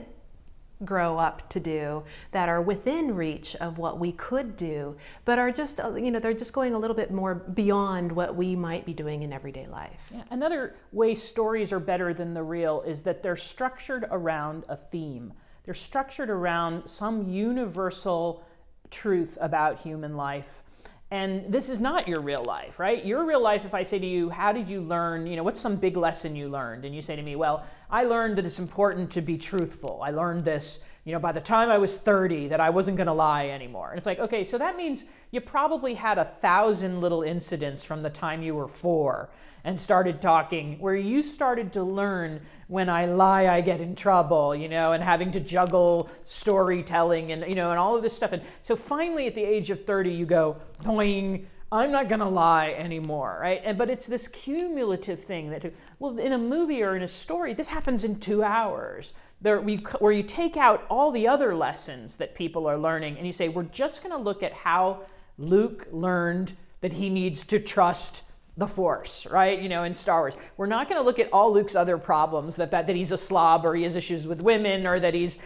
grow up to do, that are within reach of what we could do, but are just, they're just going a little bit more beyond what we might be doing in everyday life. Yeah. Another way stories are better than the real is that they're structured around a theme. They're structured around some universal truth about human life. And this is not your real life, right? Your real life, if I say to you, how did you learn, what's some big lesson you learned? And you say to me, well, I learned that it's important to be truthful. I learned this, by the time I was 30, that I wasn't gonna lie anymore. And it's like, okay, so that means you probably had 1,000 little incidents from the time you were 4 and started talking, where you started to learn, when I lie, I get in trouble, and having to juggle storytelling and, and all of this stuff. And so finally at the age of 30, you go, boing, I'm not gonna lie anymore, right? But it's this cumulative thing that, well, in a movie or in a story, this happens in 2 hours, where you take out all the other lessons that people are learning and you say, we're just gonna look at how Luke learned that he needs to trust the Force, right? In Star Wars. We're not going to look at all Luke's other problems, that he's a slob, or he has issues with women, or that he's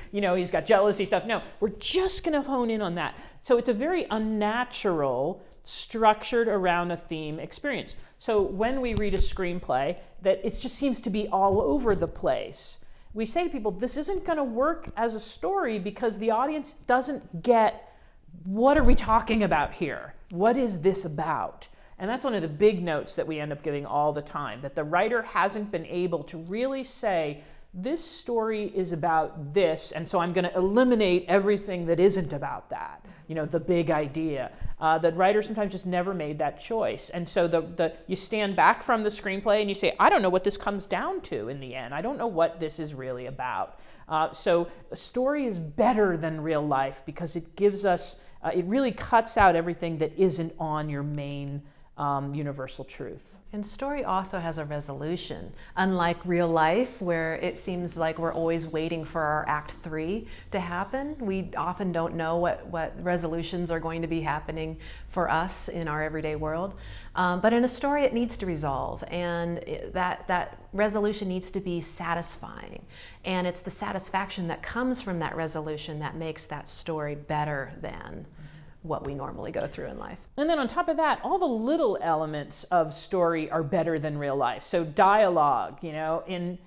got jealousy stuff. No, we're just going to hone in on that. So it's a very unnatural, structured around a theme experience. So when we read a screenplay, that it just seems to be all over the place. We say to people, this isn't going to work as a story because the audience doesn't get, what are we talking about here? What is this about? And that's one of the big notes that we end up giving all the time, that the writer hasn't been able to really say, this story is about this, and so I'm going to eliminate everything that isn't about that, the big idea. The writer sometimes just never made that choice. And so you stand back from the screenplay and you say, I don't know what this comes down to in the end. I don't know what this is really about. So a story is better than real life because it gives us, it really cuts out everything that isn't on your main universal truth. And story also has a resolution, unlike real life, where it seems like we're always waiting for our Act 3 to happen. We often don't know what resolutions are going to be happening for us in our everyday world. But in a story, it needs to resolve, and that resolution needs to be satisfying. And it's the satisfaction that comes from that resolution that makes that story better than what we normally go through in life. And then on top of that, all the little elements of story are better than real life. So dialogue, to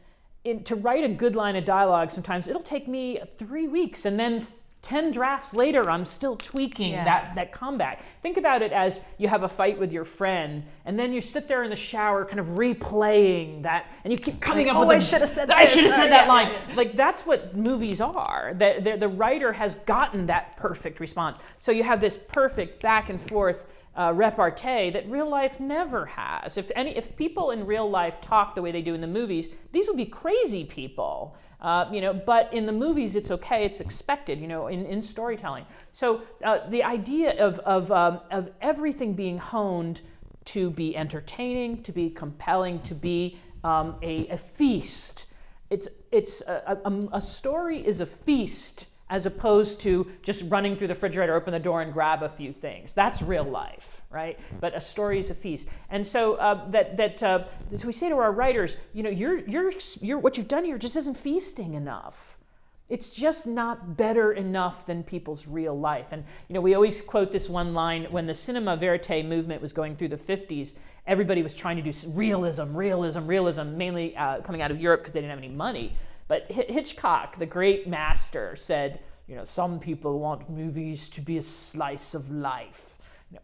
write a good line of dialogue, sometimes it'll take me 3 weeks, and then 10 drafts later, I'm still tweaking that comeback. Think about it as you have a fight with your friend, and then you sit there in the shower kind of replaying that, and you keep coming up with I should have said I should have said that line. Like, that's what movies are. The writer has gotten that perfect response. So you have this perfect back and forth repartee that real life never has. If people in real life talk the way they do in the movies, these would be crazy people. But in the movies, it's okay, it's expected, in storytelling. So the idea of everything being honed to be entertaining, to be compelling, to be a feast. A story is a feast as opposed to just running through the refrigerator, open the door, and grab a few things. That's real life, right? But a story is a feast. And so we say to our writers, what you've done here just isn't feasting enough. It's just not better enough than people's real life. And we always quote this one line: when the cinema verite movement was going through the 50s, everybody was trying to do realism, mainly coming out of Europe because they didn't have any money. But Hitchcock, the great master, said, some people want movies to be a slice of life.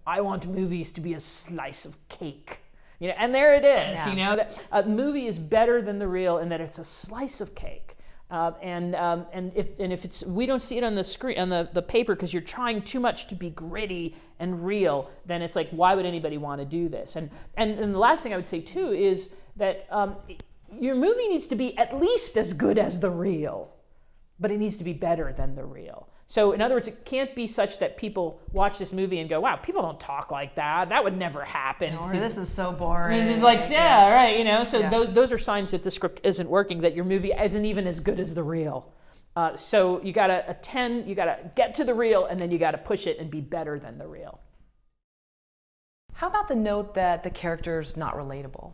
I want movies to be a slice of cake. And there it is. Yeah. That a movie is better than the real in that it's a slice of cake. And if it's, we don't see it on the screen, on the paper, because you're trying too much to be gritty and real, then it's like, why would anybody want to do this? And the last thing I would say too is that your movie needs to be at least as good as the real, but it needs to be better than the real. So in other words, it can't be such that people watch this movie and go, wow, people don't talk like that. That would never happen. Or this is so boring. This is like, right, So those are signs that the script isn't working, that your movie isn't even as good as the real. So you gotta attend, you gotta get to the real, and then you gotta push it and be better than the real. How about the note that the character's not relatable?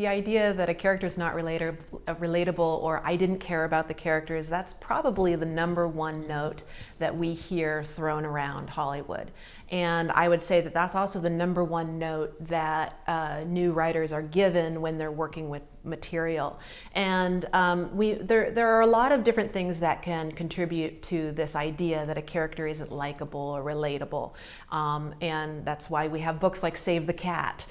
the idea that a character is not relatable or I didn't care about the characters, that's probably the #1 note that we hear thrown around Hollywood. And I would say that that's also the #1 note that new writers are given when they're working with material. And there are a lot of different things that can contribute to this idea that a character isn't likable or relatable. And that's why we have books like Save the Cat,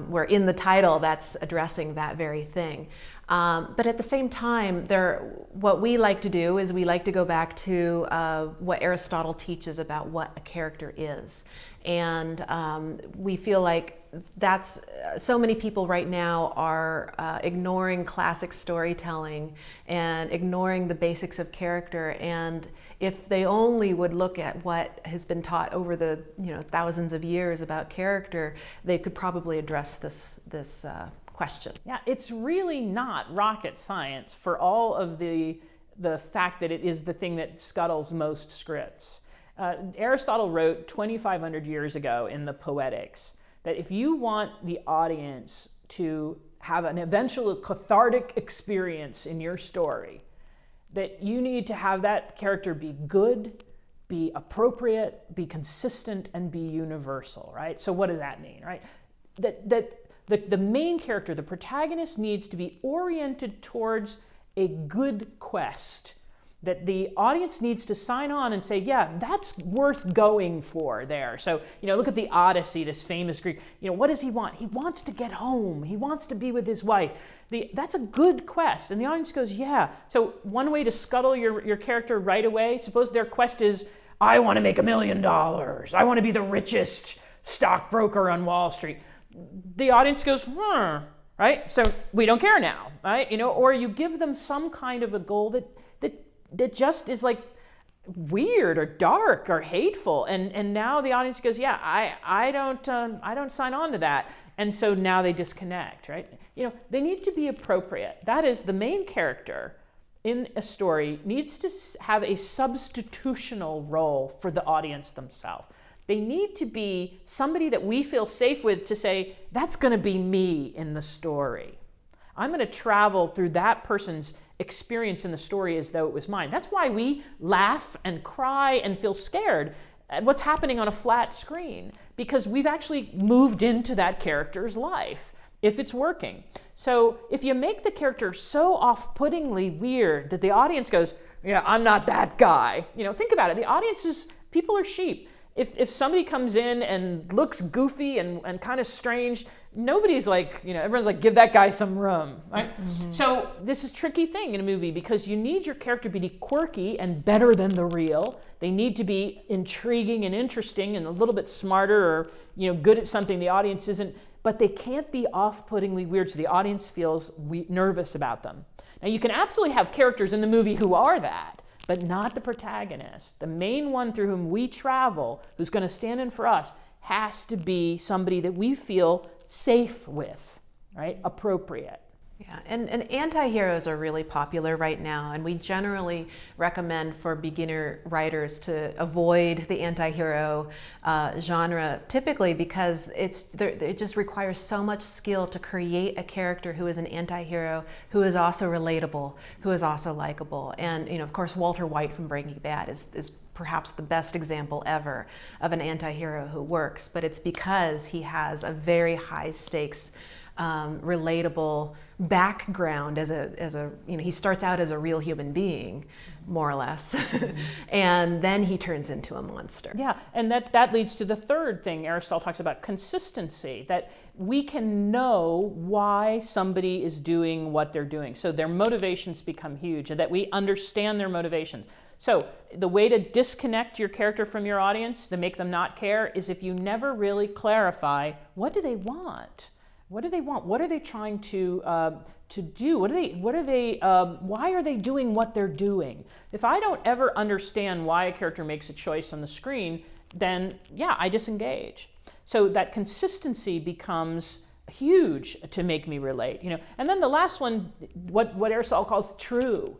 where in the title that's addressing that very thing. But at the same time, what we like to do is we like to go back to what Aristotle teaches about what a character is. And we feel like so many people right now are ignoring classic storytelling and ignoring the basics of character. And if they only would look at what has been taught over the thousands of years about character, they could probably address this question. Yeah, it's really not rocket science for all of the fact that it is the thing that scuttles most scripts. Aristotle wrote 2,500 years ago in the Poetics that if you want the audience to have an eventual cathartic experience in your story, that you need to have that character be good, be appropriate, be consistent, and be universal, right? So what does that mean, right? The main character, the protagonist, needs to be oriented towards a good quest, that the audience needs to sign on and say, yeah, that's worth going for there. So, look at the Odyssey, this famous Greek. What does he want? He wants to get home. He wants to be with his wife. That's a good quest. And the audience goes, yeah. So one way to scuttle your character right away, suppose their quest is, I want to make $1 million. I want to be the richest stockbroker on Wall Street. The audience goes, right? So we don't care now, right? Or you give them some kind of a goal that just is like weird or dark or hateful, and now the audience goes, yeah, I don't sign on to that, and so now they disconnect, right? They need to be appropriate. That is, the main character in a story needs to have a substitutional role for the audience themselves. They need to be somebody that we feel safe with to say, that's going to be me in the story. I'm going to travel through that person's experience in the story as though it was mine. That's why we laugh and cry and feel scared at what's happening on a flat screen, because we've actually moved into that character's life, if it's working. So if you make the character so off-puttingly weird that the audience goes, yeah, I'm not that guy. Think about it. The audience is, people are sheep. If somebody comes in and looks goofy and kind of strange, nobody's like, everyone's like, give that guy some room, right? Mm-hmm. So this is a tricky thing in a movie, because you need your character to be quirky and better than the real. They need to be intriguing and interesting and a little bit smarter or, good at something the audience isn't, but they can't be off-puttingly weird so the audience feels nervous about them. Now you can absolutely have characters in the movie who are that, but not the protagonist. The main one through whom we travel, who's going to stand in for us, has to be somebody that we feel safe with, right? Appropriate. Yeah, and anti-heroes are really popular right now, and we generally recommend for beginner writers to avoid the anti-hero genre, typically because it just requires so much skill to create a character who is an anti-hero, who is also relatable, who is also likable. And of course, Walter White from Breaking Bad is perhaps the best example ever of an anti-hero who works, but it's because he has a very high stakes relatable background he starts out as a real human being, more or less, and then he turns into a monster. Yeah, and that leads to the third thing Aristotle talks about, consistency, that we can know why somebody is doing what they're doing. So their motivations become huge, and that we understand their motivations. So the way to disconnect your character from your audience, to make them not care, is if you never really clarify, what do they want? What do they want? What are they trying to do? Why are they doing what they're doing? If I don't ever understand why a character makes a choice on the screen, then yeah, I disengage. So that consistency becomes huge to make me relate. And then the last one, what Aristotle calls true,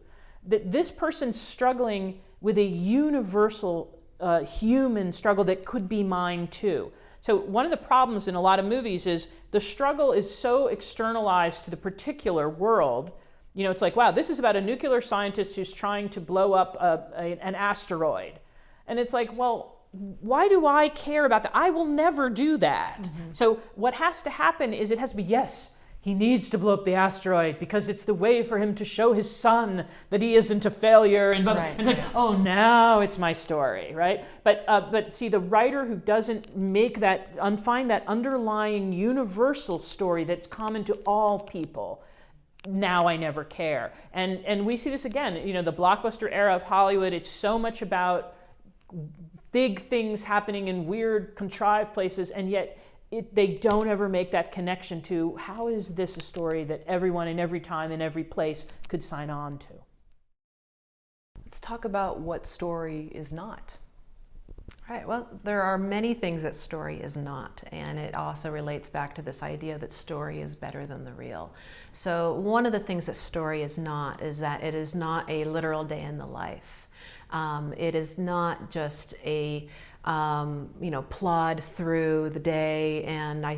that this person's struggling with a universal human struggle that could be mine too. So one of the problems in a lot of movies is the struggle is so externalized to the particular world. You know, it's like, wow, this is about a nuclear scientist who's trying to blow up an asteroid. And it's like, well, why do I care about that? I will never do that. So what has to happen is it has to be, yes, he needs to blow up the asteroid because it's the way for him to show his son that he isn't a failure. And, Right. and it's like, oh, now it's my story, right? But see, the writer who doesn't make that, find that underlying universal story that's common to all people, now I never care. And we see this again, you know, the blockbuster era of Hollywood, it's so much about big things happening in weird, contrived places, and yet they don't ever make that connection to how is this a story that everyone in every time in every place could sign on to. Let's talk about what story is not. Right, well, there are many things that story is not, and it also relates back to this idea that story is better than the real. So one of the things that story is not is that it is not a literal day in the life. It is not just a plod through the day and I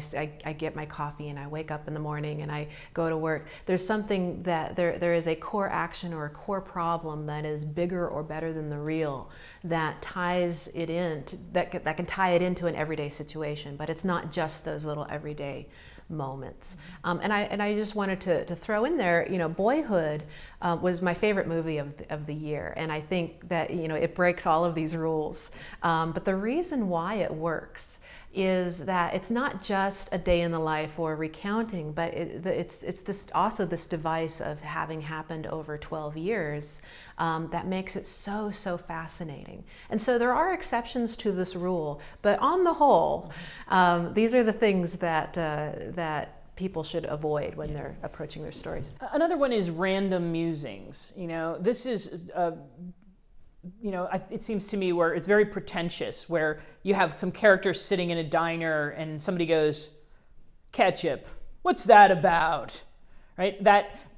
get my coffee and I wake up in the morning and I go to work. There's something that there is a core action or a core problem that is bigger or better than the real that ties it in, that can tie it into an everyday situation, but it's not just those little everyday moments. And I just wanted to throw in there, you know, Boyhood was my favorite movie of the year, and I think that, you know, it breaks all of these rules. But the reason why it works is that it's not just a day in the life or recounting, but it's this device of having happened over 12 years that makes it so fascinating. And so there are exceptions to this rule, but on the whole, these are the things that people should avoid when they're approaching their stories. Another one is random musings. You know, this is it seems to me where it's very pretentious, where you have some characters sitting in a diner and somebody goes, ketchup, what's that about? Right?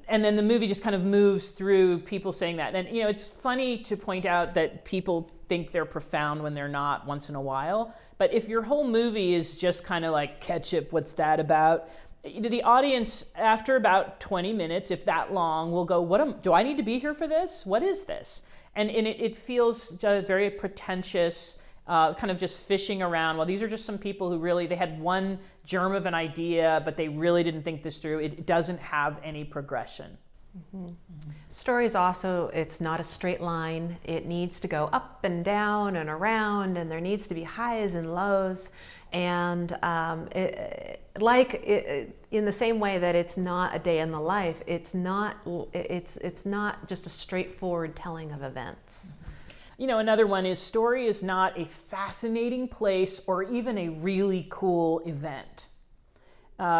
And then the movie just kind of moves through people saying that. And, you know, it's funny to point out that people think they're profound when they're not once in a while. But if your whole movie is just kind of like, ketchup, what's that about? The audience, after about 20 minutes, if that long, will go, do I need to be here for this? What is this? And it feels very pretentious, kind of just fishing around. Well, these are just some people who really, they had one germ of an idea, but they really didn't think this through. It doesn't have any progression. Mm-hmm. Stories also, it's not a straight line. It needs to go up and down and around, and there needs to be highs and lows. And in the same way that it's not a day in the life, it's not just a straightforward telling of events. You know, another one is story is not a fascinating place or even a really cool event.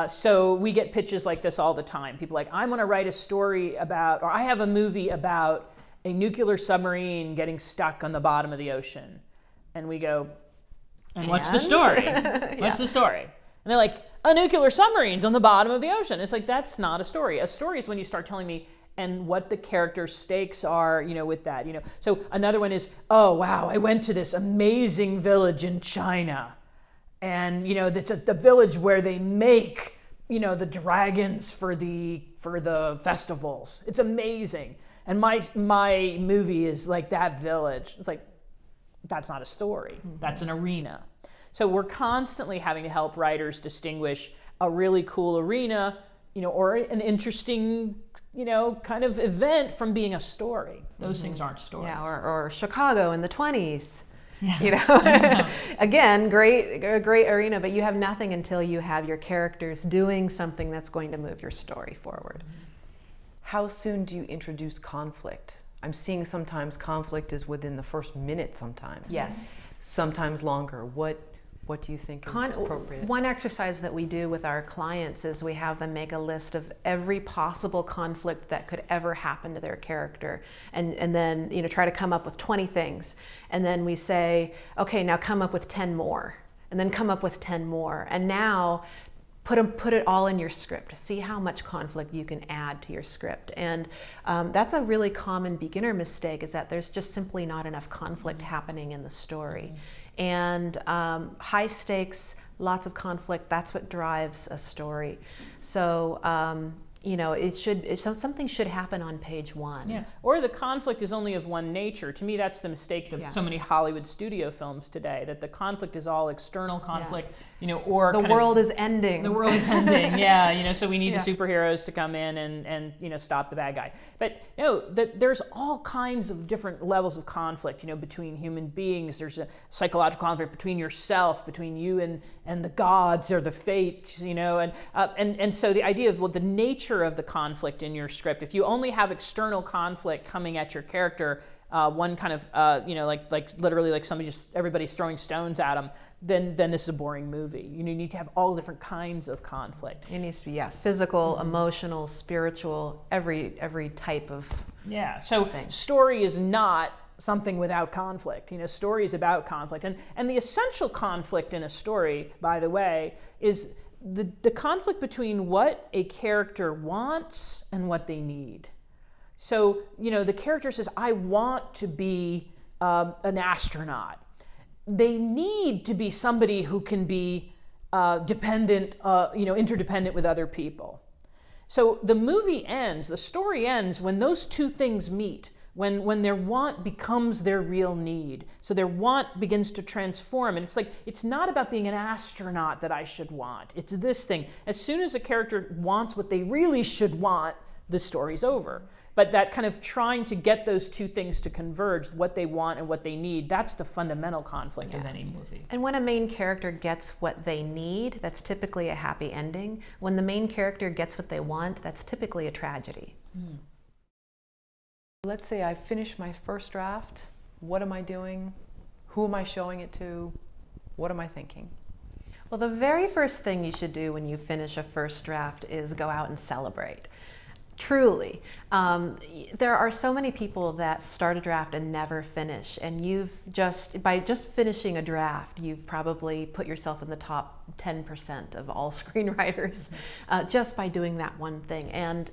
So we get pitches like this all the time. People are like, I want to write a story about, or I have a movie about a nuclear submarine getting stuck on the bottom of the ocean. And we go, and what's the story? What's the story? And they're like, a nuclear submarine's on the bottom of the ocean. It's like, that's not a story. A story is when you start telling me and what the character's stakes are, you know, with that, you know. So another one is, oh, wow, I went to this amazing village in China. And, you know, it's the village where they make, you know, the dragons for the festivals. It's amazing. And my movie is like that village. It's like, that's not a story. Mm-hmm. That's an arena. So we're constantly having to help writers distinguish a really cool arena, you know, or an interesting, you know, kind of event from being a story. Those things aren't stories. Yeah, or Chicago in the 20s. Yeah. You know, again, great arena, but you have nothing until you have your characters doing something that's going to move your story forward. How soon do you introduce conflict? I'm seeing sometimes conflict is within the first minute sometimes. Yes. Sometimes longer. What do you think is appropriate? One exercise that we do with our clients is we have them make a list of every possible conflict that could ever happen to their character, and then, you know, try to come up with 20 things. And then we say, okay, now come up with 10 more, and then come up with 10 more. And now put it all in your script. See how much conflict you can add to your script. And that's a really common beginner mistake, is that there's just simply not enough conflict happening in the story. And high stakes, lots of conflict, that's what drives a story. So, you know, something should happen on page one. Yeah, or the conflict is only of one nature. To me, that's the mistake of so many Hollywood studio films today, that the conflict is all external conflict, you know, or the world is ending. The world is ending, yeah, you know, so we need the superheroes to come in and you know, stop the bad guy. But you know, there's all kinds of different levels of conflict, you know, between human beings. There's a psychological conflict between yourself, between you and the gods or the fates, you know, and so the idea of, well, the nature of the conflict in your script, if you only have external conflict coming at your character, one kind of you know, like literally like everybody's throwing stones at them, then this is a boring movie. You need to have all different kinds of conflict. It needs to be physical, emotional, spiritual, every type of so thing. Story is not something without conflict. You know, story is about conflict, and the essential conflict in a story, by the way, is the conflict between what a character wants and what they need. So, you know, the character says, I want to be an astronaut. They need to be somebody who can be dependent, you know, interdependent with other people. So the movie ends, the story ends when those two things meet. When their want becomes their real need. So their want begins to transform. And it's like, it's not about being an astronaut that I should want. It's this thing. As soon as a character wants what they really should want, the story's over. But that kind of trying to get those two things to converge, what they want and what they need, that's the fundamental conflict of any movie. And when a main character gets what they need, that's typically a happy ending. When the main character gets what they want, that's typically a tragedy. Let's say I finish my first draft. What am I doing? Who am I showing it to? What am I thinking? Well, the very first thing you should do when you finish a first draft is go out and celebrate. Truly. There are so many people that start a draft and never finish, and by just finishing a draft, you've probably put yourself in the top 10% of all screenwriters just by doing that one thing. And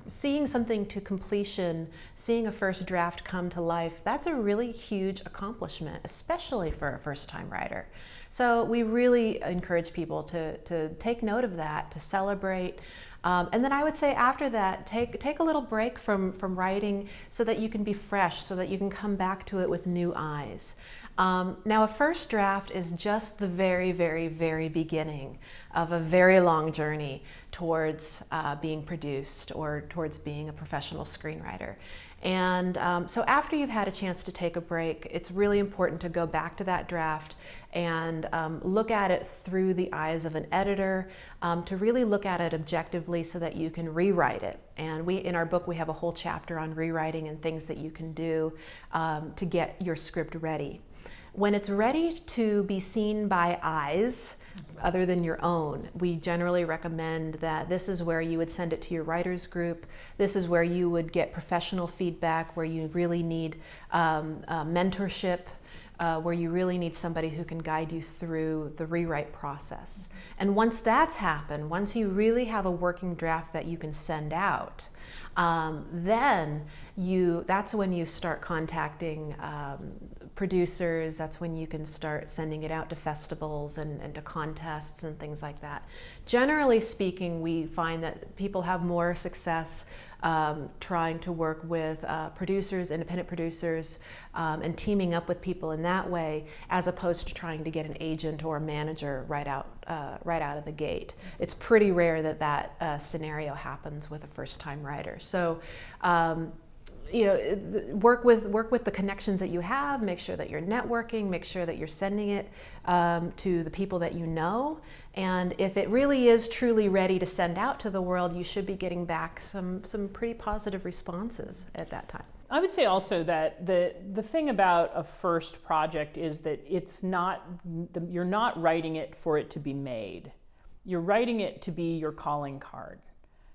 seeing something to completion, seeing a first draft come to life, that's a really huge accomplishment, especially for a first-time writer. So we really encourage people to take note of that, to celebrate. And then I would say after that, take a little break from writing so that you can be fresh, so that you can come back to it with new eyes. Now, a first draft is just the very, very, very beginning of a very long journey towards being produced or towards being a professional screenwriter. And so after you've had a chance to take a break, it's really important to go back to that draft and look at it through the eyes of an editor, to really look at it objectively so that you can rewrite it. And in our book, we have a whole chapter on rewriting and things that you can do to get your script ready. When it's ready to be seen by eyes other than your own, we generally recommend that this is where you would send it to your writers group. This is where you would get professional feedback, where you really need mentorship, where you really need somebody who can guide you through the rewrite process. And once that's happened, once you really have a working draft that you can send out, then that's when you start contacting producers. That's when you can start sending it out to festivals and to contests and things like that. Generally speaking, we find that people have more success trying to work with producers, independent producers, and teaming up with people in that way, as opposed to trying to get an agent or a manager right out of the gate. It's pretty rare that scenario happens with a first-time writer. So, you know, work with the connections that you have. Make sure that you're networking. Make sure that you're sending it to the people that you know. And if it really is truly ready to send out to the world, you should be getting back some pretty positive responses at that time. I would say also that the thing about a first project is that it's not, you're not writing it for it to be made. You're writing it to be your calling card.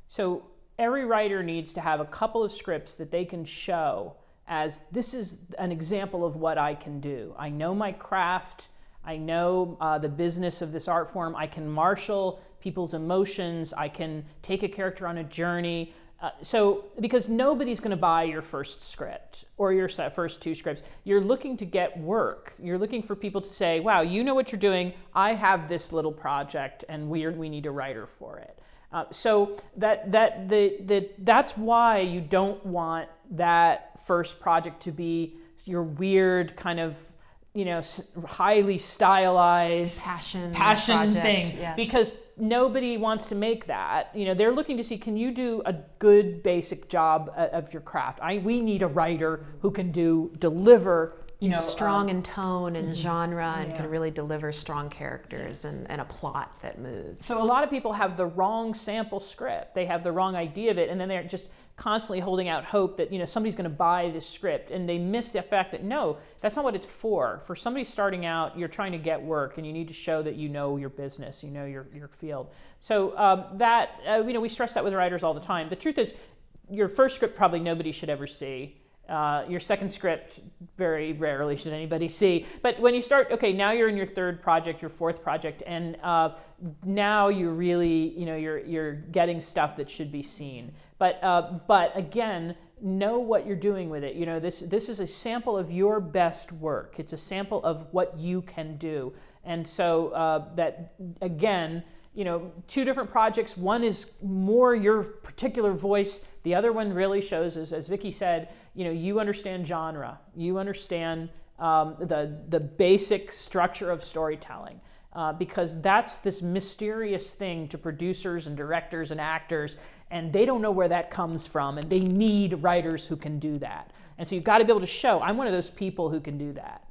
So every writer needs to have a couple of scripts that they can show as, this is an example of what I can do. I know my craft. I know the business of this art form. I can marshal people's emotions. I can take a character on a journey. So because nobody's going to buy your first script or your first 2 scripts, you're looking to get work. You're looking for people to say, wow, you know what you're doing. I have this little project and we need a writer for it. So that's why you don't want that first project to be your weird kind of, highly stylized passion project, thing, yes. Because nobody wants to make that. They're looking to see, can you do a good basic job of your craft? We need a writer who can deliver, strong in tone and genre, and can really deliver strong characters and a plot that moves. So a lot of people have the wrong sample script. They have the wrong idea of it, and then they're just constantly holding out hope that somebody's going to buy this script, and they miss the fact that no, that's not what it's for. For somebody starting out, you're trying to get work, and you need to show that you know your business, you know your field. So we stress that with writers all the time. The truth is, your first script probably nobody should ever see. Your second script very rarely should anybody see. But when you start, okay, now you're in your 3rd project, your 4th project, and now you're really, you're getting stuff that should be seen. But again, know what you're doing with it. This is a sample of your best work. It's a sample of what you can do. And so that, again, 2 different projects. One is more your particular voice. The other one really shows, as Vicki said, you understand genre. You understand the basic structure of storytelling. Because that's this mysterious thing to producers and directors and actors, and they don't know where that comes from, and they need writers who can do that. And so you've got to be able to show, I'm one of those people who can do that.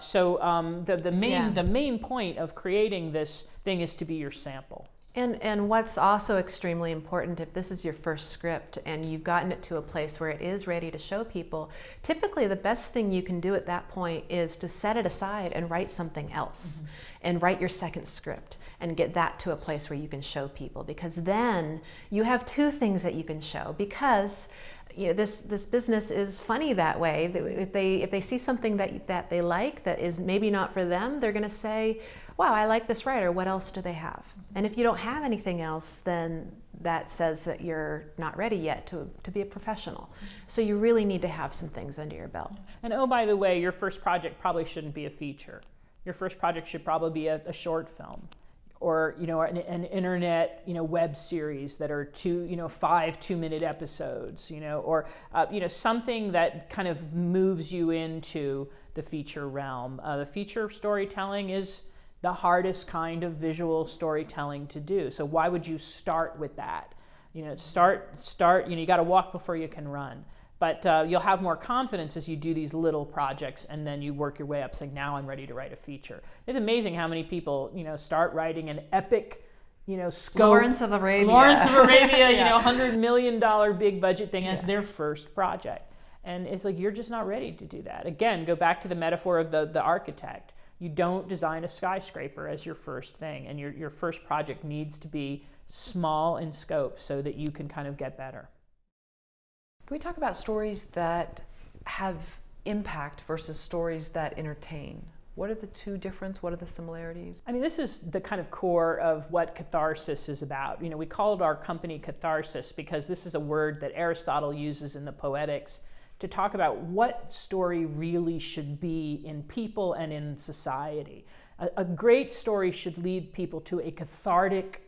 The main point of creating this thing is to be your sample. And what's also extremely important, if this is your first script and you've gotten it to a place where it is ready to show people, typically the best thing you can do at that point is to set it aside and write something else, and write your second script and get that to a place where you can show people, because then you have 2 things that you can show. Because this business is funny that way. If they see something that they like that is maybe not for them, they're going to say, wow, I like this writer, what else do they have? And if you don't have anything else, then that says that you're not ready yet to be a professional. So you really need to have some things under your belt. And oh, by the way, your first project probably shouldn't be a feature. Your first project should probably be a short film, or an internet web series that are 5 2-minute episodes, or something that kind of moves you into the feature realm. The feature storytelling is the hardest kind of visual storytelling to do. So why would you start with that? Start. You got to walk before you can run. But you'll have more confidence as you do these little projects, and then you work your way up, saying, now I'm ready to write a feature. It's amazing how many people, start writing an epic, scope. Lawrence of Arabia, $100 million big budget thing as their first project. And it's like, you're just not ready to do that. Again, go back to the metaphor of the architect. You don't design a skyscraper as your first thing, and your first project needs to be small in scope so that you can kind of get better. Can we talk about stories that have impact versus stories that entertain? What are the 2 differences? What are the similarities? I mean, this is the kind of core of what catharsis is about. We called our company Catharsis because this is a word that Aristotle uses in the Poetics to talk about what story really should be in people and in society. A great story should lead people to a cathartic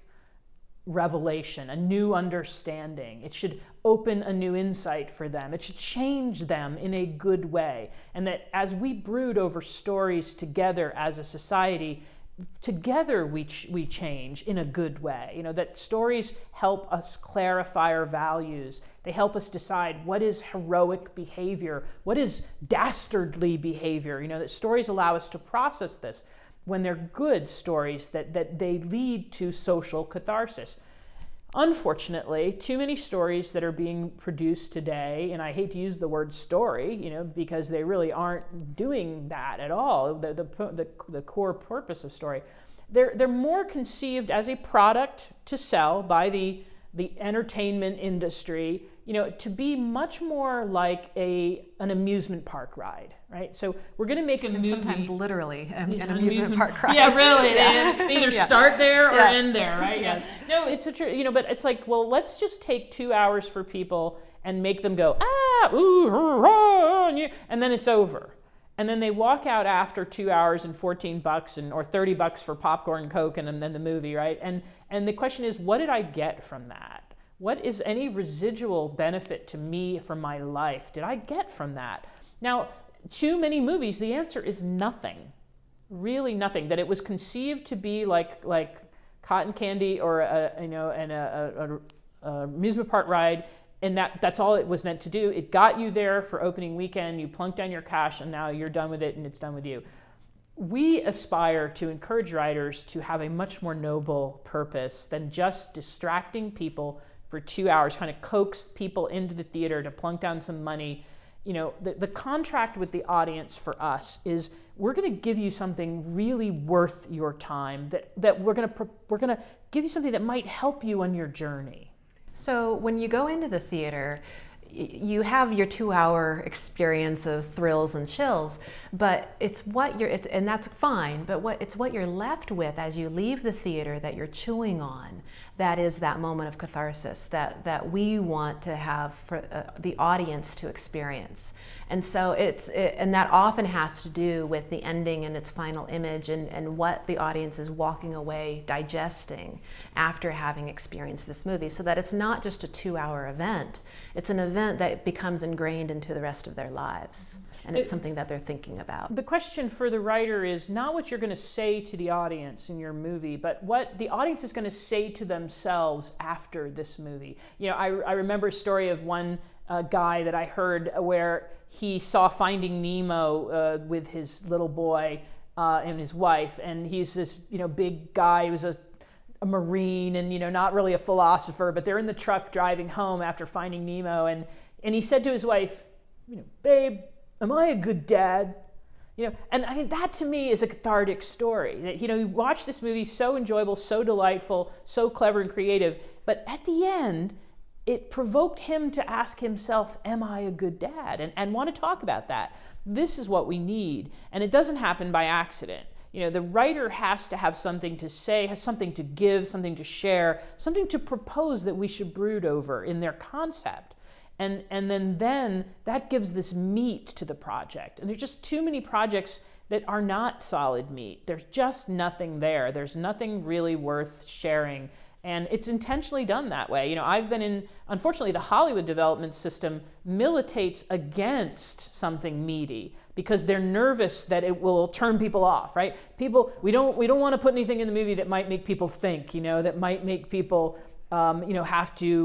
revelation, a new understanding. It should open a new insight for them. It should change them in a good way. And that as we brood over stories together as a society, together we change in a good way. That stories help us clarify our values. They help us decide what is heroic behavior, what is dastardly behavior. That stories allow us to process this. When they're good stories, that they lead to social catharsis. Unfortunately, too many stories that are being produced today, and I hate to use the word story, because they really aren't doing that at all, the core purpose of story. They're more conceived as a product to sell by the entertainment industry, to be much more like an amusement park ride, right? So we're going to make a movie. Sometimes literally an amusement park ride. Yeah, really. They either start there or end there, right? Yes. No, it's a true, but it's like, well, let's just take 2 hours for people and make them go, ooh, hurrah, and then it's over. And then they walk out after 2 hours and $14 or $30 for popcorn and Coke and then the movie, right? And the question is, what did I get from that? What is any residual benefit to me from my life did I get from that? Now, too many movies, the answer is nothing, really nothing. That it was conceived to be like cotton candy or an amusement park ride, and that's all it was meant to do. It got you there for opening weekend, you plunked down your cash, and now you're done with it and it's done with you. We aspire to encourage writers to have a much more noble purpose than just distracting people for 2 hours, kind of coax people into the theater to plunk down some money. The contract with the audience for us is we're going to give you something really worth your time, that we're going to give you something that might help you on your journey. So when you go into the theater, you have your 2-hour experience of thrills and chills, but and that's fine, but it's what you're left with as you leave the theater that you're chewing on. That is that moment of catharsis that we want to have for the audience to experience. And so and that often has to do with the ending and its final image and what the audience is walking away digesting after having experienced this movie, so that it's not just a 2-hour event. It's an event that becomes ingrained into the rest of their lives. And it's something that they're thinking about. The question for the writer is not what you're going to say to the audience in your movie, but what the audience is going to say to themselves after this movie. I remember a story of one guy that I heard where he saw Finding Nemo with his little boy and his wife, and he's this big guy. He was a Marine and not really a philosopher, but they're in the truck driving home after Finding Nemo, and he said to his wife, babe, am I a good dad? And I mean, that to me is a cathartic story. That you watch this movie, so enjoyable, so delightful, so clever and creative, but at the end, it provoked him to ask himself, am I a good dad? And want to talk about that. This is what we need, and it doesn't happen by accident. The writer has to have something to say, has something to give, something to share, something to propose that we should brood over in their concept. And then that gives this meat to the project. And there's just too many projects that are not solid meat. There's just nothing there. There's nothing really worth sharing. And it's intentionally done that way. I've been unfortunately, the Hollywood development system militates against something meaty because they're nervous that it will turn people off, right? We don't want to put anything in the movie that might make people think, that might make people maybe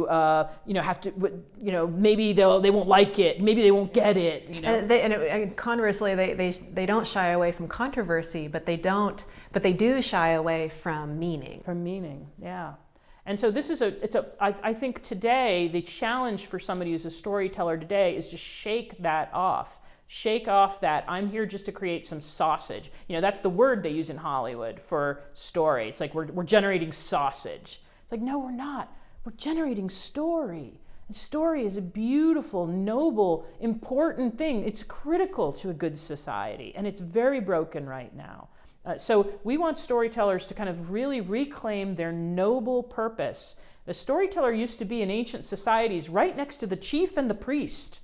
they won't like it, maybe they won't get it. And conversely, they don't shy away from controversy, but they do shy away from meaning. From meaning, yeah. And so this is I think today the challenge for somebody who's a storyteller today is to shake that off. Shake off that I'm here just to create some sausage. That's the word they use in Hollywood for story. It's like we're generating sausage. It's like, no, we're not. We're generating story. And story is a beautiful, noble, important thing. It's critical to a good society, and it's very broken right now. So we want storytellers to kind of really reclaim their noble purpose. The storyteller used to be in ancient societies right next to the chief and the priest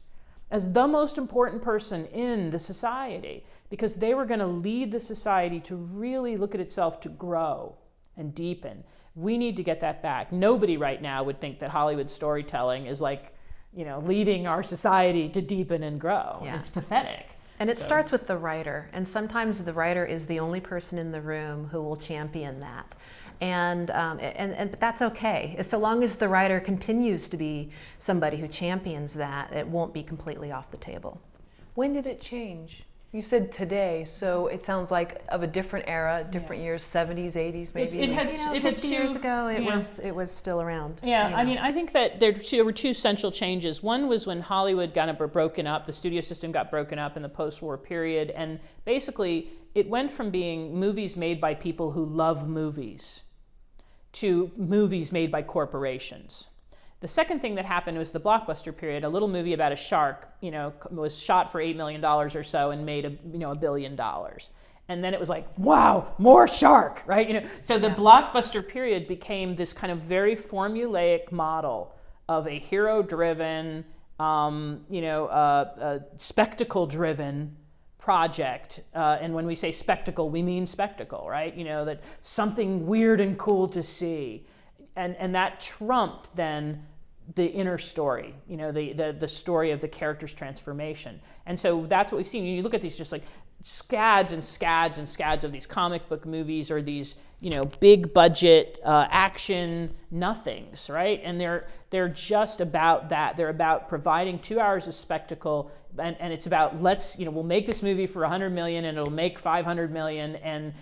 as the most important person in the society, because they were going to lead the society to really look at itself to grow and deepen. We need to get that back. Nobody right now would think that Hollywood storytelling is like, leading our society to deepen and grow. Yeah. It's pathetic. And it starts with the writer, and sometimes the writer is the only person in the room who will champion that. But that's okay. So long as the writer continues to be somebody who champions that, it won't be completely off the table. When did it change? You said today, so it sounds like of a different era, different years, 70s, 80s, maybe. It had 50 years ago, it was still around. Yeah, I mean, I think that there were two central changes. One was when Hollywood got broken up, the studio system got broken up in the post-war period, and basically it went from being movies made by people who love movies to movies made by corporations. The second thing that happened was the blockbuster period. A little movie about a shark, was shot for $8 million or so and made $1 billion. And then it was like, wow, more shark, right? So the blockbuster period became this kind of very formulaic model of a hero-driven, spectacle-driven project. And when we say spectacle, we mean spectacle, right? That something weird and cool to see. And that trumped then the inner story, the story of the character's transformation. And so that's what we've seen. You look at these just like scads and scads and scads of these comic book movies or these, big budget action nothings, right? And they're just about that. They're about providing 2 hours of spectacle, and it's about we'll make this movie for $100 million and it'll make $500 million, and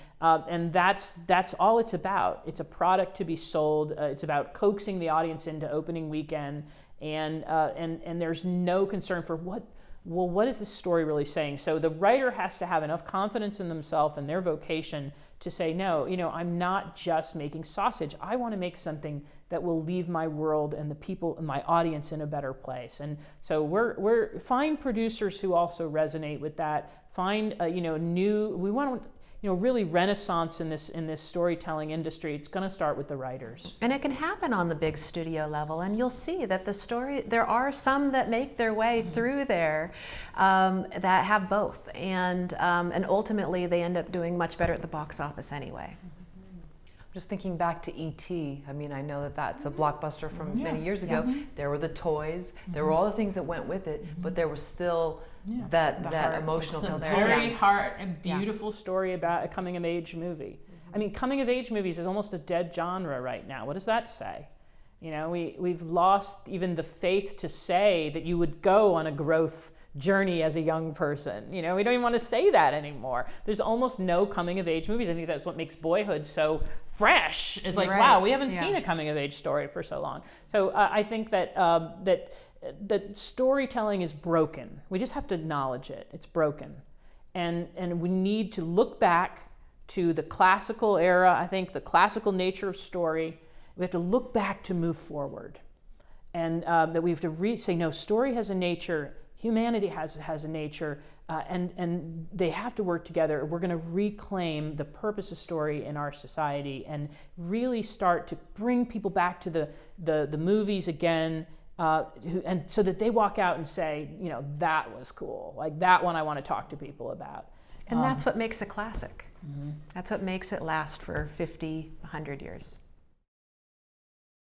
that's all it's about. It's a product to be sold. It's about coaxing the audience into opening weekend, and there's no concern for what is this story really saying? So the writer has to have enough confidence in themselves and their vocation to say, no, I'm not just making sausage. I want to make something that will leave my world and the people and my audience in a better place. And so we're find producers who also resonate with that. Find we want to really renaissance in this storytelling industry. It's going to start with the writers. And it can happen on the big studio level, and you'll see that there are some that make their way through there that have both, and ultimately they end up doing much better at the box office anyway. Just thinking back to E.T., I mean, I know that that's a blockbuster from many years ago. There were the toys, there were all the things that went with it, but there was still that emotional still there. Very heart and beautiful story about a coming-of-age movie. I mean, coming-of-age movies is almost a dead genre right now. What does that say? We've lost even the faith to say that you would go on a growth journey as a young person. We don't even want to say that anymore. There's almost no coming-of-age movies. I think that's what makes Boyhood so fresh. It's like, wow, we haven't seen a coming-of-age story for so long. So I think that that storytelling is broken. We just have to acknowledge it. It's broken. And we need to look back to the classical era, I think the classical nature of story. We have to look back to move forward. And that we have to say, no, story has a nature, humanity has a nature, and they have to work together. We're going to reclaim the purpose of story in our society and really start to bring people back to the movies again, and so that they walk out and say, that was cool. Like that one I want to talk to people about. And that's what makes a classic. That's what makes it last for 50, 100 years.